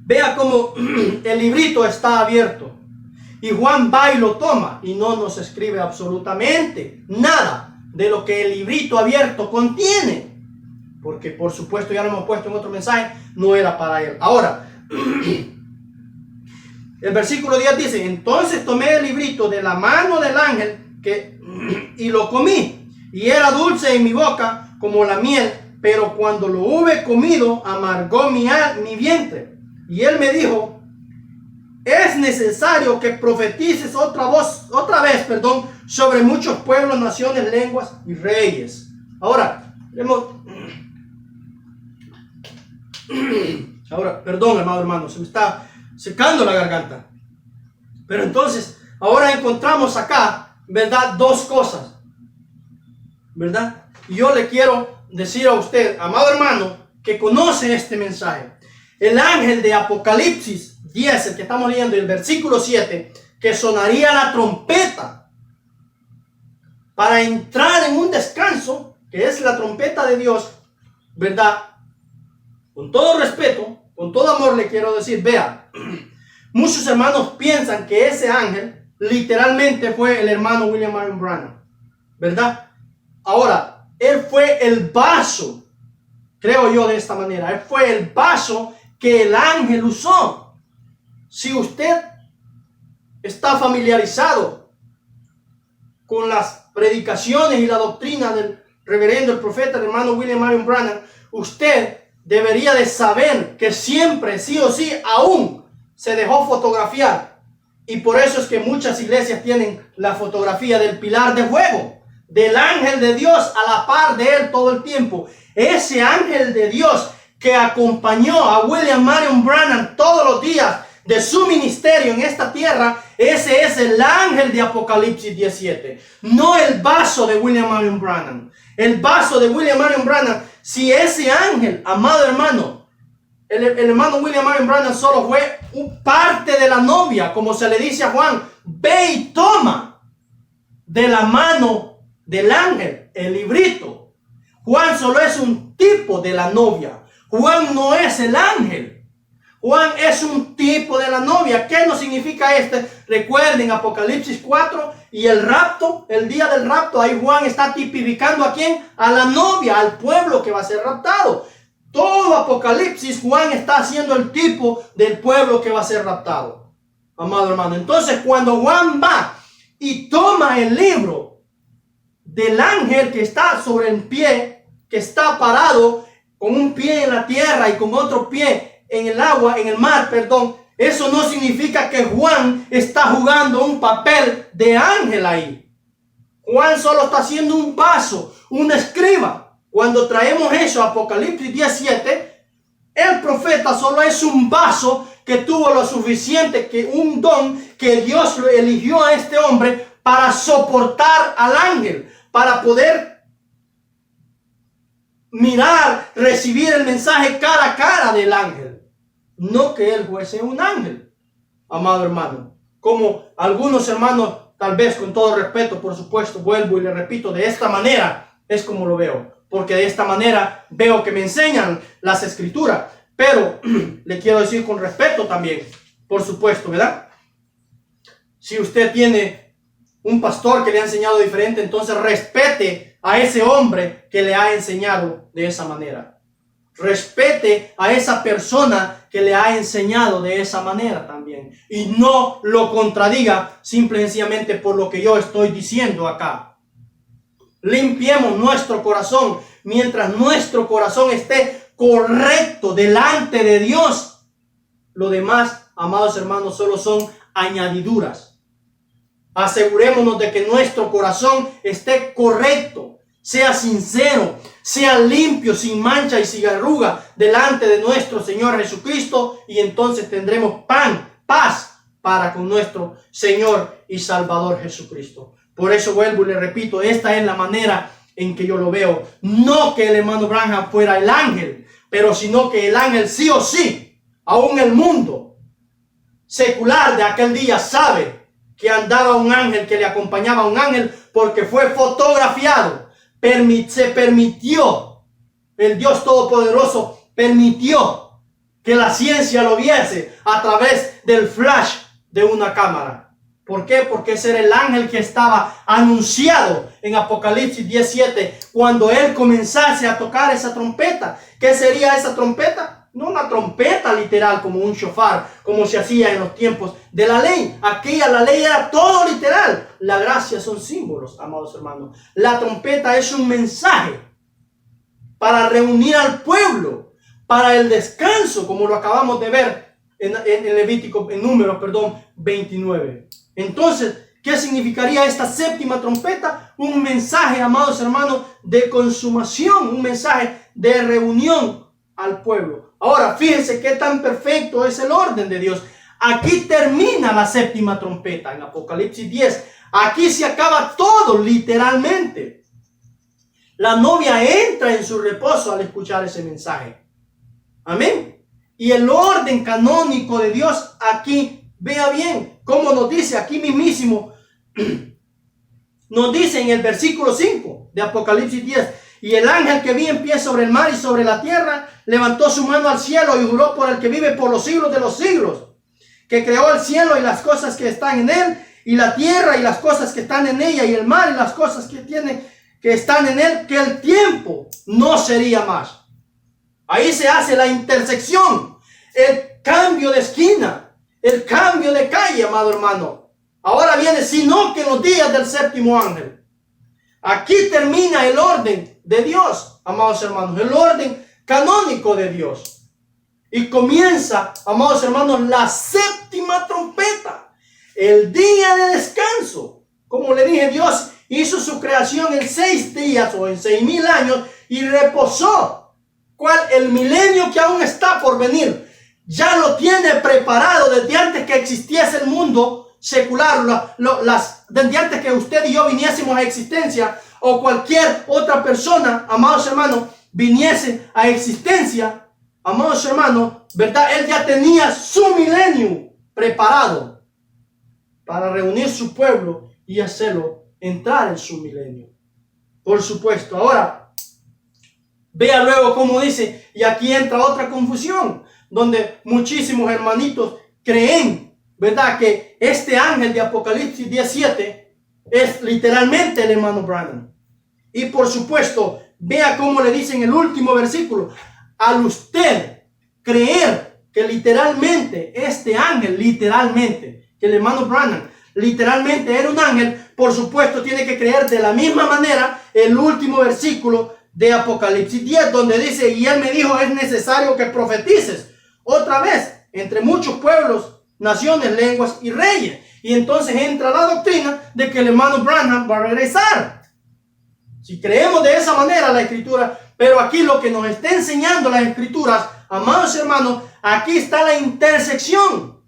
vea cómo el librito está abierto. Y Juan va y lo toma y no nos escribe absolutamente nada de lo que el librito abierto contiene. Porque por supuesto, ya lo hemos puesto en otro mensaje, no era para él. Ahora, el versículo 10 dice: entonces tomé el librito de la mano del ángel y lo comí. Y era dulce en mi boca como la miel, pero cuando lo hube comido, amargó mi vientre. Y él me dijo: es necesario que profetices otra vez, sobre muchos pueblos, naciones, lenguas y reyes. Ahora, perdón, amado hermano, se me está secando la garganta. Pero entonces, ahora encontramos acá, ¿verdad? Dos cosas, ¿verdad? Y yo le quiero decir a usted, amado hermano, que conoce este mensaje. El ángel de Apocalipsis 10, el que estamos leyendo, el versículo 7, que sonaría la trompeta para entrar en un descanso, que es la trompeta de Dios, ¿verdad? Con todo respeto, con todo amor le quiero decir, vea, muchos hermanos piensan que ese ángel literalmente fue el hermano William Marion Branham, ¿verdad? Ahora, él fue el vaso, creo yo de esta manera, él fue el vaso que el ángel usó. Si usted está familiarizado con las predicaciones y la doctrina del reverendo, el profeta, el hermano William Marion Branham, usted debería de saber que siempre, sí o sí, aún se dejó fotografiar. Y por eso es que muchas iglesias tienen la fotografía del pilar de fuego, del ángel de Dios a la par de él todo el tiempo. Ese ángel de Dios que acompañó a William Marion Branham todos los días de su ministerio en esta tierra, ese es el ángel de Apocalipsis 17, no el vaso de William Marion Branham. El vaso de William Marion Branham, si ese ángel, amado hermano, el hermano William Marion Branham solo fue parte de la novia, como se le dice a Juan, ve y toma de la mano del ángel el librito. Juan solo es un tipo de la novia. Juan no es el ángel. Juan es un tipo de la novia. ¿Qué nos significa este? Recuerden Apocalipsis 4 y el rapto, el día del rapto. Ahí Juan está tipificando ¿a quién? A la novia, al pueblo que va a ser raptado. Todo Apocalipsis, Juan está haciendo el tipo del pueblo que va a ser raptado. Amado hermano. Entonces cuando Juan va y toma el libro del ángel que está sobre el pie, que está parado con un pie en la tierra y con otro pie en el agua, en el mar, perdón, eso no significa que Juan está jugando un papel de ángel ahí. Juan solo está haciendo un vaso, un escriba. Cuando traemos eso a Apocalipsis 17, el profeta solo es un vaso que tuvo lo suficiente, que un don que Dios lo eligió a este hombre para soportar al ángel, para poder mirar, recibir el mensaje cara a cara del ángel. No que él fuese un ángel, amado hermano. Como algunos hermanos, tal vez con todo respeto, por supuesto, vuelvo y le repito, de esta manera es como lo veo. Porque de esta manera veo que me enseñan las escrituras. Pero le quiero decir con respeto también, por supuesto, ¿verdad? Si usted tiene un pastor que le ha enseñado diferente, entonces respete a ese hombre que le ha enseñado de esa manera. Respete a esa persona que le ha enseñado de esa manera también. Y no lo contradiga simple y sencillamente por lo que yo estoy diciendo acá. Limpiemos nuestro corazón. Mientras nuestro corazón esté correcto delante de Dios, lo demás, amados hermanos, solo son añadiduras. Asegurémonos de que nuestro corazón esté correcto, sea sincero, sea limpio, sin mancha y sin arruga delante de nuestro Señor Jesucristo, y entonces tendremos paz para con nuestro Señor y Salvador Jesucristo. Por eso vuelvo y le repito, esta es la manera en que yo lo veo. No que el hermano Branham fuera el ángel, pero sino que el ángel sí o sí, aún el mundo secular de aquel día sabe que andaba un ángel, que le acompañaba un ángel, porque fue fotografiado. Se permitió, el Dios Todopoderoso permitió que la ciencia lo viese a través del flash de una cámara. ¿Por qué? Porque ese era el ángel que estaba anunciado en Apocalipsis 17 cuando él comenzase a tocar esa trompeta. ¿Qué sería esa trompeta? No una trompeta literal como un shofar, como se hacía en los tiempos de la ley. Aquella, la ley era todo literal. La gracia son símbolos, amados hermanos. La trompeta es un mensaje para reunir al pueblo, para el descanso, como lo acabamos de ver en Levítico, en Números, 29. Entonces, ¿qué significaría esta séptima trompeta? Un mensaje, amados hermanos, de consumación, un mensaje de reunión al pueblo. Ahora, fíjense qué tan perfecto es el orden de Dios. Aquí termina la séptima trompeta en Apocalipsis 10. Aquí se acaba todo literalmente. La novia entra en su reposo al escuchar ese mensaje. Amén. Y el orden canónico de Dios aquí, vea bien, como nos dice aquí mismísimo, nos dice en el versículo 5 de Apocalipsis 10, y el ángel que vi en pie sobre el mar y sobre la tierra, levantó su mano al cielo y juró por el que vive por los siglos de los siglos, que creó el cielo y las cosas que están en él, y la tierra y las cosas que están en ella, y el mar y las cosas que están en él, que el tiempo no sería más. Ahí se hace la intersección, el cambio de esquina, el cambio de calle, amado hermano. Ahora viene, sino que en los días del séptimo ángel. Aquí termina el orden de Dios, amados hermanos, el orden canónico de Dios. Y comienza, amados hermanos, la séptima trompeta, el día de descanso. Como le dije, Dios hizo su creación en 6 días o en 6,000 años y reposó. ¿Cuál? El milenio que aún está por venir. Ya lo tiene preparado desde antes que existiese el mundo secular, desde antes que usted y yo viniésemos a existencia, o cualquier otra persona, amados hermanos, viniese a existencia, amados hermanos, ¿verdad? Él ya tenía su milenio preparado para reunir su pueblo y hacerlo entrar en su milenio. Por supuesto. Ahora, vea luego cómo dice, y aquí entra otra confusión, donde muchísimos hermanitos creen, ¿verdad?, que este ángel de Apocalipsis 17 es literalmente el hermano Branham. Y por supuesto, vea cómo le dice en el último versículo, al usted creer que literalmente este ángel, literalmente, que el hermano Branham literalmente era un ángel, por supuesto tiene que creer de la misma manera el último versículo de Apocalipsis 10, donde dice, y él me dijo, es necesario que profetices otra vez entre muchos pueblos, naciones, lenguas y reyes. Y entonces entra la doctrina de que el hermano Branham va a regresar. Si creemos de esa manera la escritura, pero aquí lo que nos está enseñando las escrituras, amados hermanos, aquí está la intersección,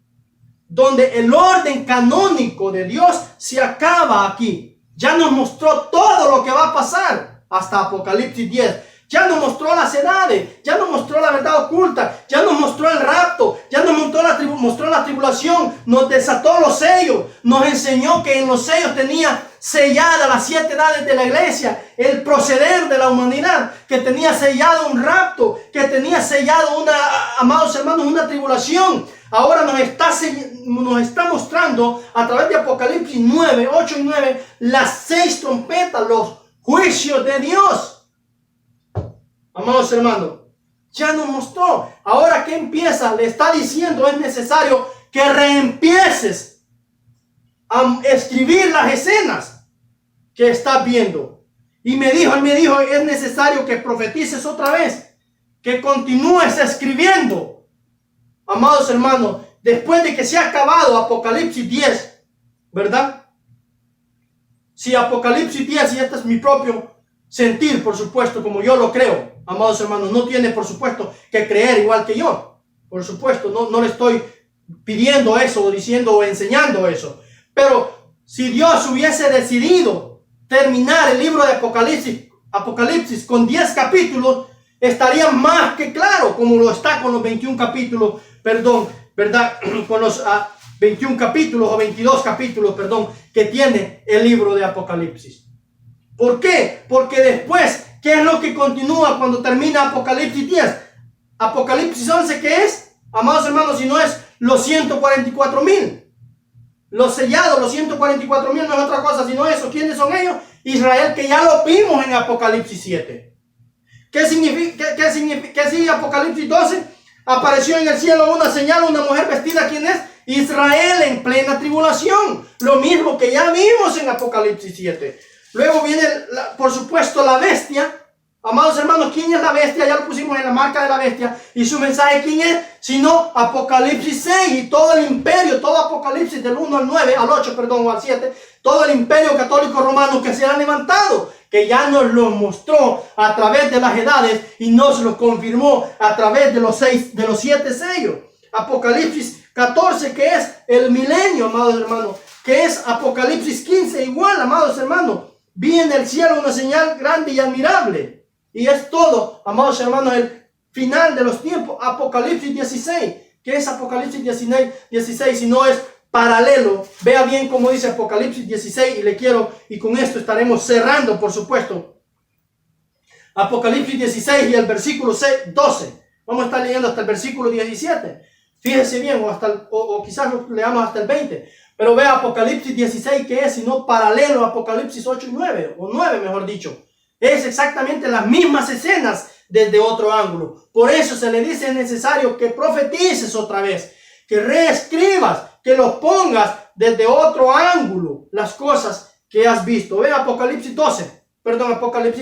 donde el orden canónico de Dios se acaba aquí. Ya nos mostró todo lo que va a pasar hasta Apocalipsis 10. Ya nos mostró las edades, ya nos mostró la verdad oculta, ya nos mostró el rapto, ya nos mostró la tribulación, nos desató los sellos, nos enseñó que en los sellos tenía selladas las 7 edades de la iglesia, el proceder de la humanidad, que tenía sellado un rapto, que tenía sellado amados hermanos, una tribulación. Ahora nos está mostrando a través de Apocalipsis 9, 8 y 9, las 6 trompetas, los juicios de Dios. Amados hermanos, ya nos mostró. Ahora que empieza, le está diciendo, es necesario que reempieces a escribir las escenas que estás viendo. Y él me dijo, es necesario que profetices otra vez, que continúes escribiendo. Amados hermanos, después de que se ha acabado Apocalipsis 10, ¿verdad? Si Apocalipsis 10, y este es mi propio sentir, por supuesto, como yo lo creo, amados hermanos, no tiene, por supuesto, que creer igual que yo. Por supuesto, no le estoy pidiendo eso, o diciendo, o enseñando eso. Pero si Dios hubiese decidido terminar el libro de Apocalipsis con 10 capítulos, estaría más que claro, como lo está con los 21 capítulos, ¿verdad? Con los 21 capítulos o 22 capítulos, que tiene el libro de Apocalipsis. ¿Por qué? Porque después, ¿qué es lo que continúa cuando termina Apocalipsis 10? Apocalipsis 11, ¿qué es? Amados hermanos, si no es los 144,000. Los sellados, los 144,000 no es otra cosa sino eso. ¿Quiénes son ellos? Israel, que ya lo vimos en Apocalipsis 7. ¿Qué significa? ¿Qué sigue Apocalipsis 12? Apareció en el cielo una señal, una mujer vestida, ¿quién es? Israel en plena tribulación. Lo mismo que ya vimos en Apocalipsis 7. Luego viene, por supuesto, la bestia. Amados hermanos, ¿quién es la bestia? Ya lo pusimos en la marca de la bestia. Y su mensaje, ¿quién es? Sino Apocalipsis 6 y todo el imperio, todo Apocalipsis del 1 al 9, al 8, o al 7. Todo el imperio católico romano que se ha levantado, que ya nos lo mostró a través de las edades y nos lo confirmó a través de los 7 sellos. Apocalipsis 14, que es el milenio, amados hermanos. Que es Apocalipsis 15, igual, amados hermanos. Vi en el cielo una señal grande y admirable. Y es todo, amados hermanos, el final de los tiempos. Apocalipsis 16. ¿Qué es Apocalipsis 16? Si no es paralelo. Vea bien cómo dice Apocalipsis 16 y con esto estaremos cerrando, por supuesto. Apocalipsis 16 y el versículo 12. Vamos a estar leyendo hasta el versículo 17. Fíjese bien, o quizás lo leamos hasta el 20. Pero vea Apocalipsis 16, que es sino paralelo a Apocalipsis 8 y 9, o 9 mejor dicho. Es exactamente las mismas escenas desde otro ángulo. Por eso se le dice, es necesario que profetices otra vez, que reescribas, que los pongas desde otro ángulo las cosas que has visto. Vea Apocalipsis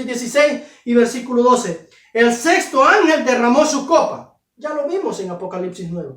16 y versículo 12. El sexto ángel derramó su copa. Ya lo vimos en Apocalipsis 9.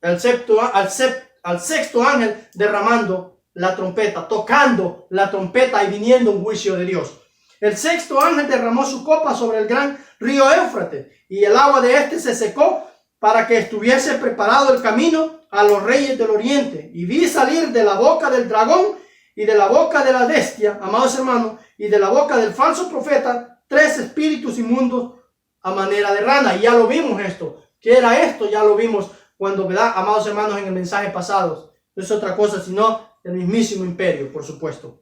Al sexto ángel derramando la trompeta, tocando la trompeta y viniendo un juicio de Dios. El sexto ángel derramó su copa sobre el gran río Éufrates, y el agua de este se secó para que estuviese preparado el camino a los reyes del oriente. Y vi salir de la boca del dragón y de la boca de la bestia, amados hermanos, y de la boca del falso profeta, 3 espíritus inmundos a manera de rana. Y ya lo vimos esto. ¿Qué era esto? Ya lo vimos cuando, ¿verdad, amados hermanos, en el mensaje pasado? No es otra cosa sino el mismísimo imperio, por supuesto.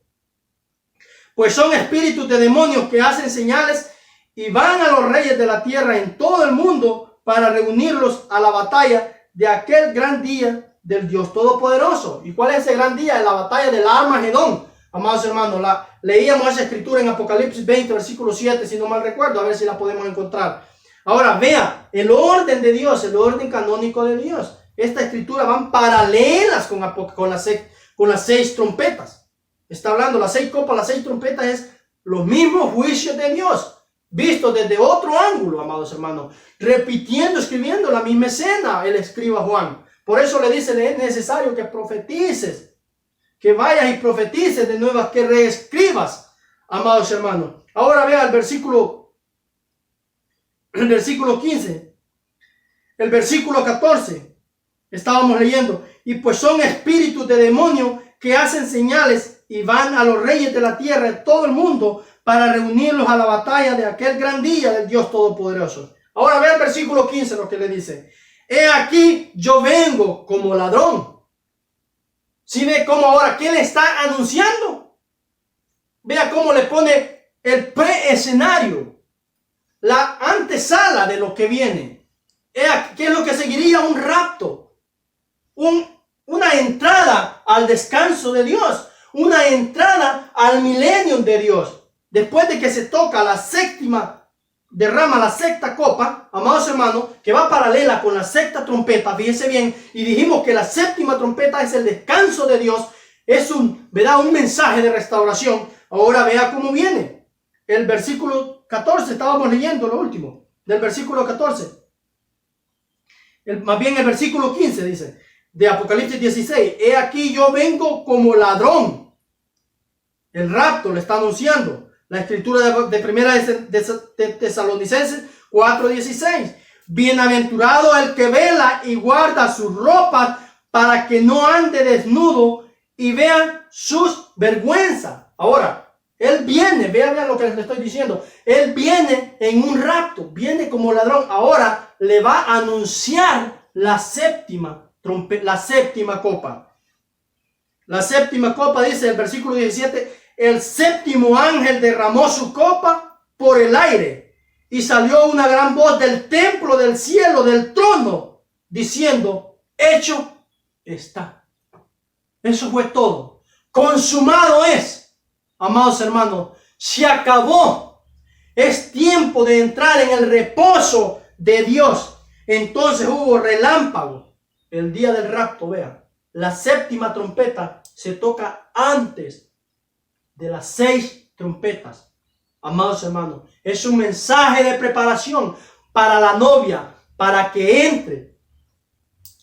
Pues son espíritus de demonios que hacen señales y van a los reyes de la tierra en todo el mundo para reunirlos a la batalla de aquel gran día del Dios Todopoderoso. ¿Y cuál es ese gran día? La batalla del Armagedón. Amados hermanos, leíamos esa escritura en Apocalipsis 20, versículo 7, si no mal recuerdo, a ver si la podemos encontrar. Ahora, vea, el orden de Dios, el orden canónico de Dios. Esta escritura van paralelas con las 6 trompetas. Está hablando, las 6 copas, las 6 trompetas es los mismos juicios de Dios, vistos desde otro ángulo, amados hermanos, repitiendo, escribiendo la misma escena, el escriba Juan. Por eso le dice, es necesario que profetices, que vayas y profetices de nuevo, que reescribas, amados hermanos. Ahora vea el versículo 15, el versículo 14, estábamos leyendo, y pues son espíritus de demonio que hacen señales y van a los reyes de la tierra, de todo el mundo, para reunirlos a la batalla de aquel gran día del Dios Todopoderoso. Ahora vea el versículo 15 lo que le dice. He aquí yo vengo como ladrón. ¿Sí ve cómo ahora qué le está anunciando? Vea cómo le pone el preescenario, la antesala de lo que viene. ¿Qué es lo que seguiría? Un rapto, una entrada al descanso de Dios, una entrada al milenio de Dios. Después de que se toca la séptima, derrama la sexta copa, amados hermanos, que va paralela con la sexta trompeta, fíjese bien, y dijimos que la séptima trompeta es el descanso de Dios, es un mensaje de restauración. Ahora vea cómo viene. El versículo 14, estábamos leyendo lo último, del versículo 14. Más bien el versículo 15 dice, de Apocalipsis 16, he aquí yo vengo como ladrón. El rapto le está anunciando. La escritura de primera de Tesalonicenses 4:16. Bienaventurado el que vela y guarda sus ropas para que no ande desnudo y vean sus vergüenzas. Ahora, él viene, vean lo que les estoy diciendo. Él viene en un rapto, viene como ladrón. Ahora le va a anunciar la séptima copa. La séptima copa dice el versículo 17. El séptimo ángel derramó su copa por el aire y salió una gran voz del templo del cielo, del trono, diciendo, hecho está. Eso fue todo. Consumado es, amados hermanos, se acabó. Es tiempo de entrar en el reposo de Dios. Entonces hubo relámpago. El día del rapto, vean, la séptima trompeta se toca antes de las 6 trompetas. Amados hermanos, es un mensaje de preparación para la novia, para que entre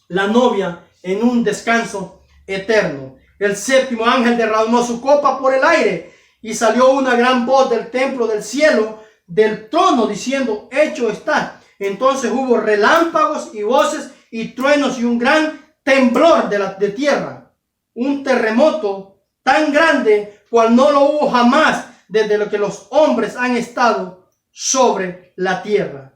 la novia en un descanso eterno. El séptimo ángel derramó su copa por el aire y salió una gran voz del templo del cielo, del trono, diciendo, hecho está. Entonces hubo relámpagos y voces y truenos y un gran temblor de tierra, un terremoto tan grande cual no lo hubo jamás desde lo que los hombres han estado sobre la tierra.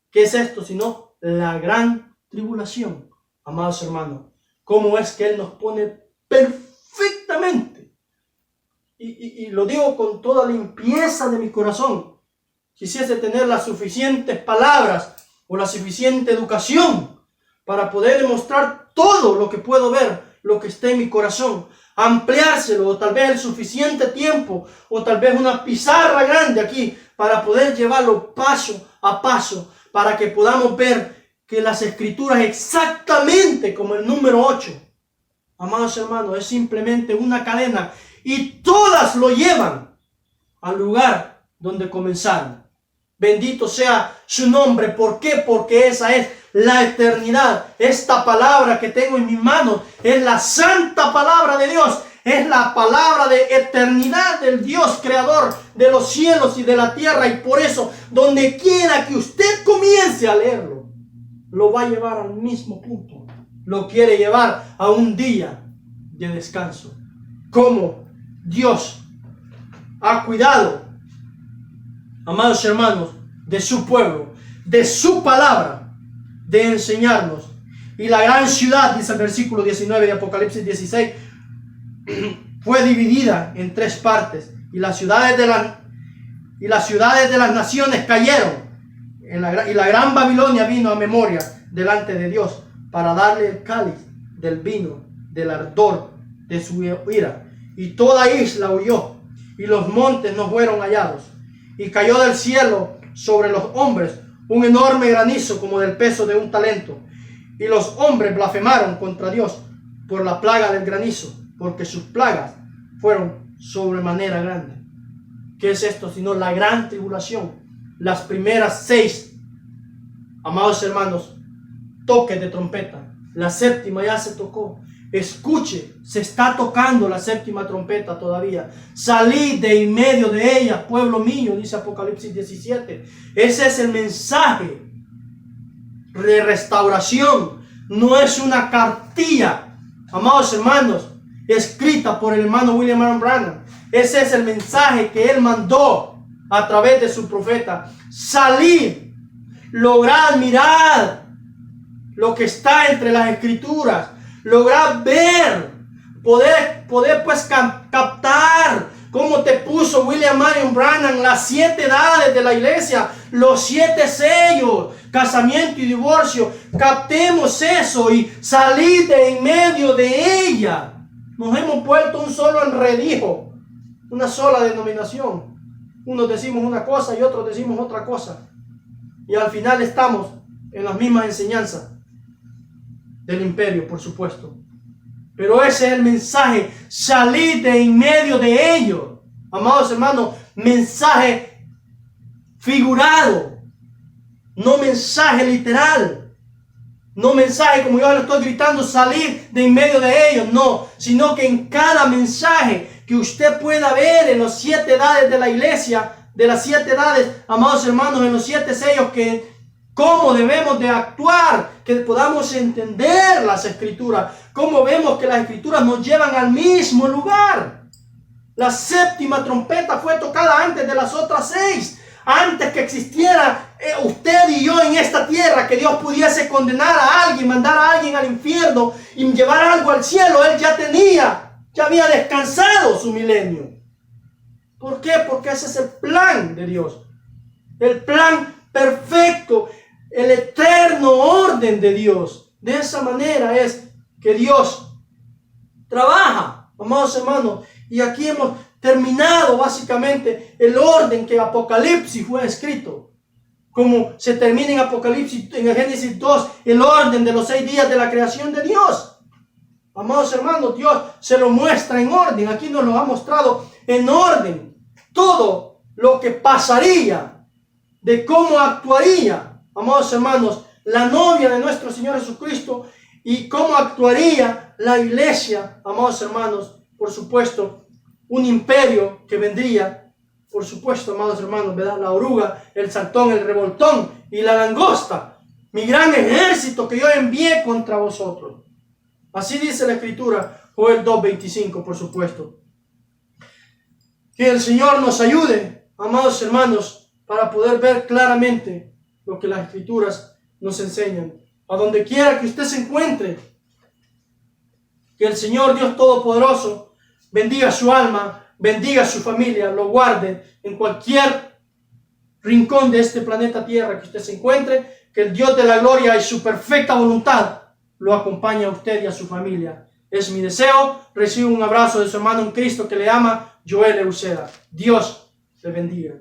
¿Qué es esto sino la gran tribulación? Amados hermanos, ¿cómo es que Él nos pone perfectamente? Y lo digo con toda limpieza de mi corazón. Quisiese tener las suficientes palabras o la suficiente educación para poder demostrar todo lo que puedo ver, lo que esté en mi corazón, ampliárselo, o tal vez el suficiente tiempo, o tal vez una pizarra grande aquí, para poder llevarlo paso a paso, para que podamos ver que las escrituras, exactamente como el número 8, amados hermanos, es simplemente una cadena, y todas lo llevan al lugar donde comenzaron. Bendito sea su nombre. ¿Por qué? Porque esa es la eternidad. Esta palabra que tengo en mis manos es la santa palabra de Dios. Es la palabra de eternidad del Dios creador de los cielos y de la tierra. Y por eso, donde quiera que usted comience a leerlo, lo va a llevar al mismo punto. Lo quiere llevar a un día de descanso. Como Dios ha cuidado, amados hermanos, de su pueblo, de su palabra, de enseñarnos. Y la gran ciudad, dice el versículo 19 de Apocalipsis 16, fue dividida en 3 partes, y las ciudades de las naciones cayeron, y la gran Babilonia vino a memoria delante de Dios para darle el cáliz del vino del ardor de su ira. Y toda isla huyó, y los montes no fueron hallados. Y cayó del cielo sobre los hombres un enorme granizo como del peso de un talento. Y los hombres blasfemaron contra Dios por la plaga del granizo, porque sus plagas fueron sobremanera grandes. ¿Qué es esto sino la gran tribulación? Las primeras 6, amados hermanos, toques de trompeta La séptima ya se tocó. Escuche, se está tocando la séptima trompeta todavía. Salid de en medio de ella, pueblo mío, dice Apocalipsis 17. Ese es el mensaje de restauración. No es una cartilla, amados hermanos, escrita por el hermano William Marion Branham. Ese es el mensaje que él mandó a través de su profeta. Salid, lograd mirar lo que está entre las escrituras, lograr ver, poder pues captar cómo te puso William Marion Branham las 7 edades de la iglesia, los 7 sellos, casamiento y divorcio. Captemos eso y salir de en medio de ella. Nos hemos vuelto un solo enredijo, una sola denominación. Unos decimos una cosa y otros decimos otra cosa, y al final estamos en las mismas enseñanzas del imperio, por supuesto. Pero ese es el mensaje. Salid de en medio de ellos, amados hermanos. Mensaje figurado, no mensaje literal, no mensaje como yo le estoy gritando, salir de en medio de ellos, no, sino que en cada mensaje que usted pueda ver en las 7 edades de la iglesia, de las 7 edades, amados hermanos, en los 7 sellos, que cómo debemos de actuar, que podamos entender las escrituras, cómo vemos que las escrituras nos llevan al mismo lugar. La séptima trompeta fue tocada antes de las otras 6, antes que existiera usted y yo en esta tierra, que Dios pudiese condenar a alguien, mandar a alguien al infierno y llevar algo al cielo. Él ya había descansado su milenio. ¿Por qué? Porque ese es el plan de Dios, el plan perfecto, el eterno orden de Dios. De esa manera es que Dios trabaja, amados hermanos. Y aquí hemos terminado básicamente el orden que Apocalipsis fue escrito. Como se termina en Apocalipsis, en el Génesis 2, el orden de los 6 días de la creación de Dios. Amados hermanos, Dios se lo muestra en orden. Aquí nos lo ha mostrado en orden. Todo lo que pasaría, de cómo actuaría, amados hermanos, la novia de nuestro Señor Jesucristo, y cómo actuaría la iglesia, amados hermanos. Por supuesto, un imperio que vendría, por supuesto, amados hermanos, ¿verdad? La oruga, el saltón, el revoltón y la langosta, mi gran ejército que yo envié contra vosotros. Así dice la escritura, Joel 2:25, por supuesto. Que el Señor nos ayude, amados hermanos, para poder ver claramente lo que las escrituras nos enseñan. A donde quiera que usted se encuentre, que el Señor Dios Todopoderoso bendiga su alma, bendiga su familia, lo guarde en cualquier rincón de este planeta Tierra que usted se encuentre. Que el Dios de la gloria y su perfecta voluntad lo acompañe a usted y a su familia. Es mi deseo. Recibe un abrazo de su hermano en Cristo que le ama, Joel Euseda. Dios le bendiga.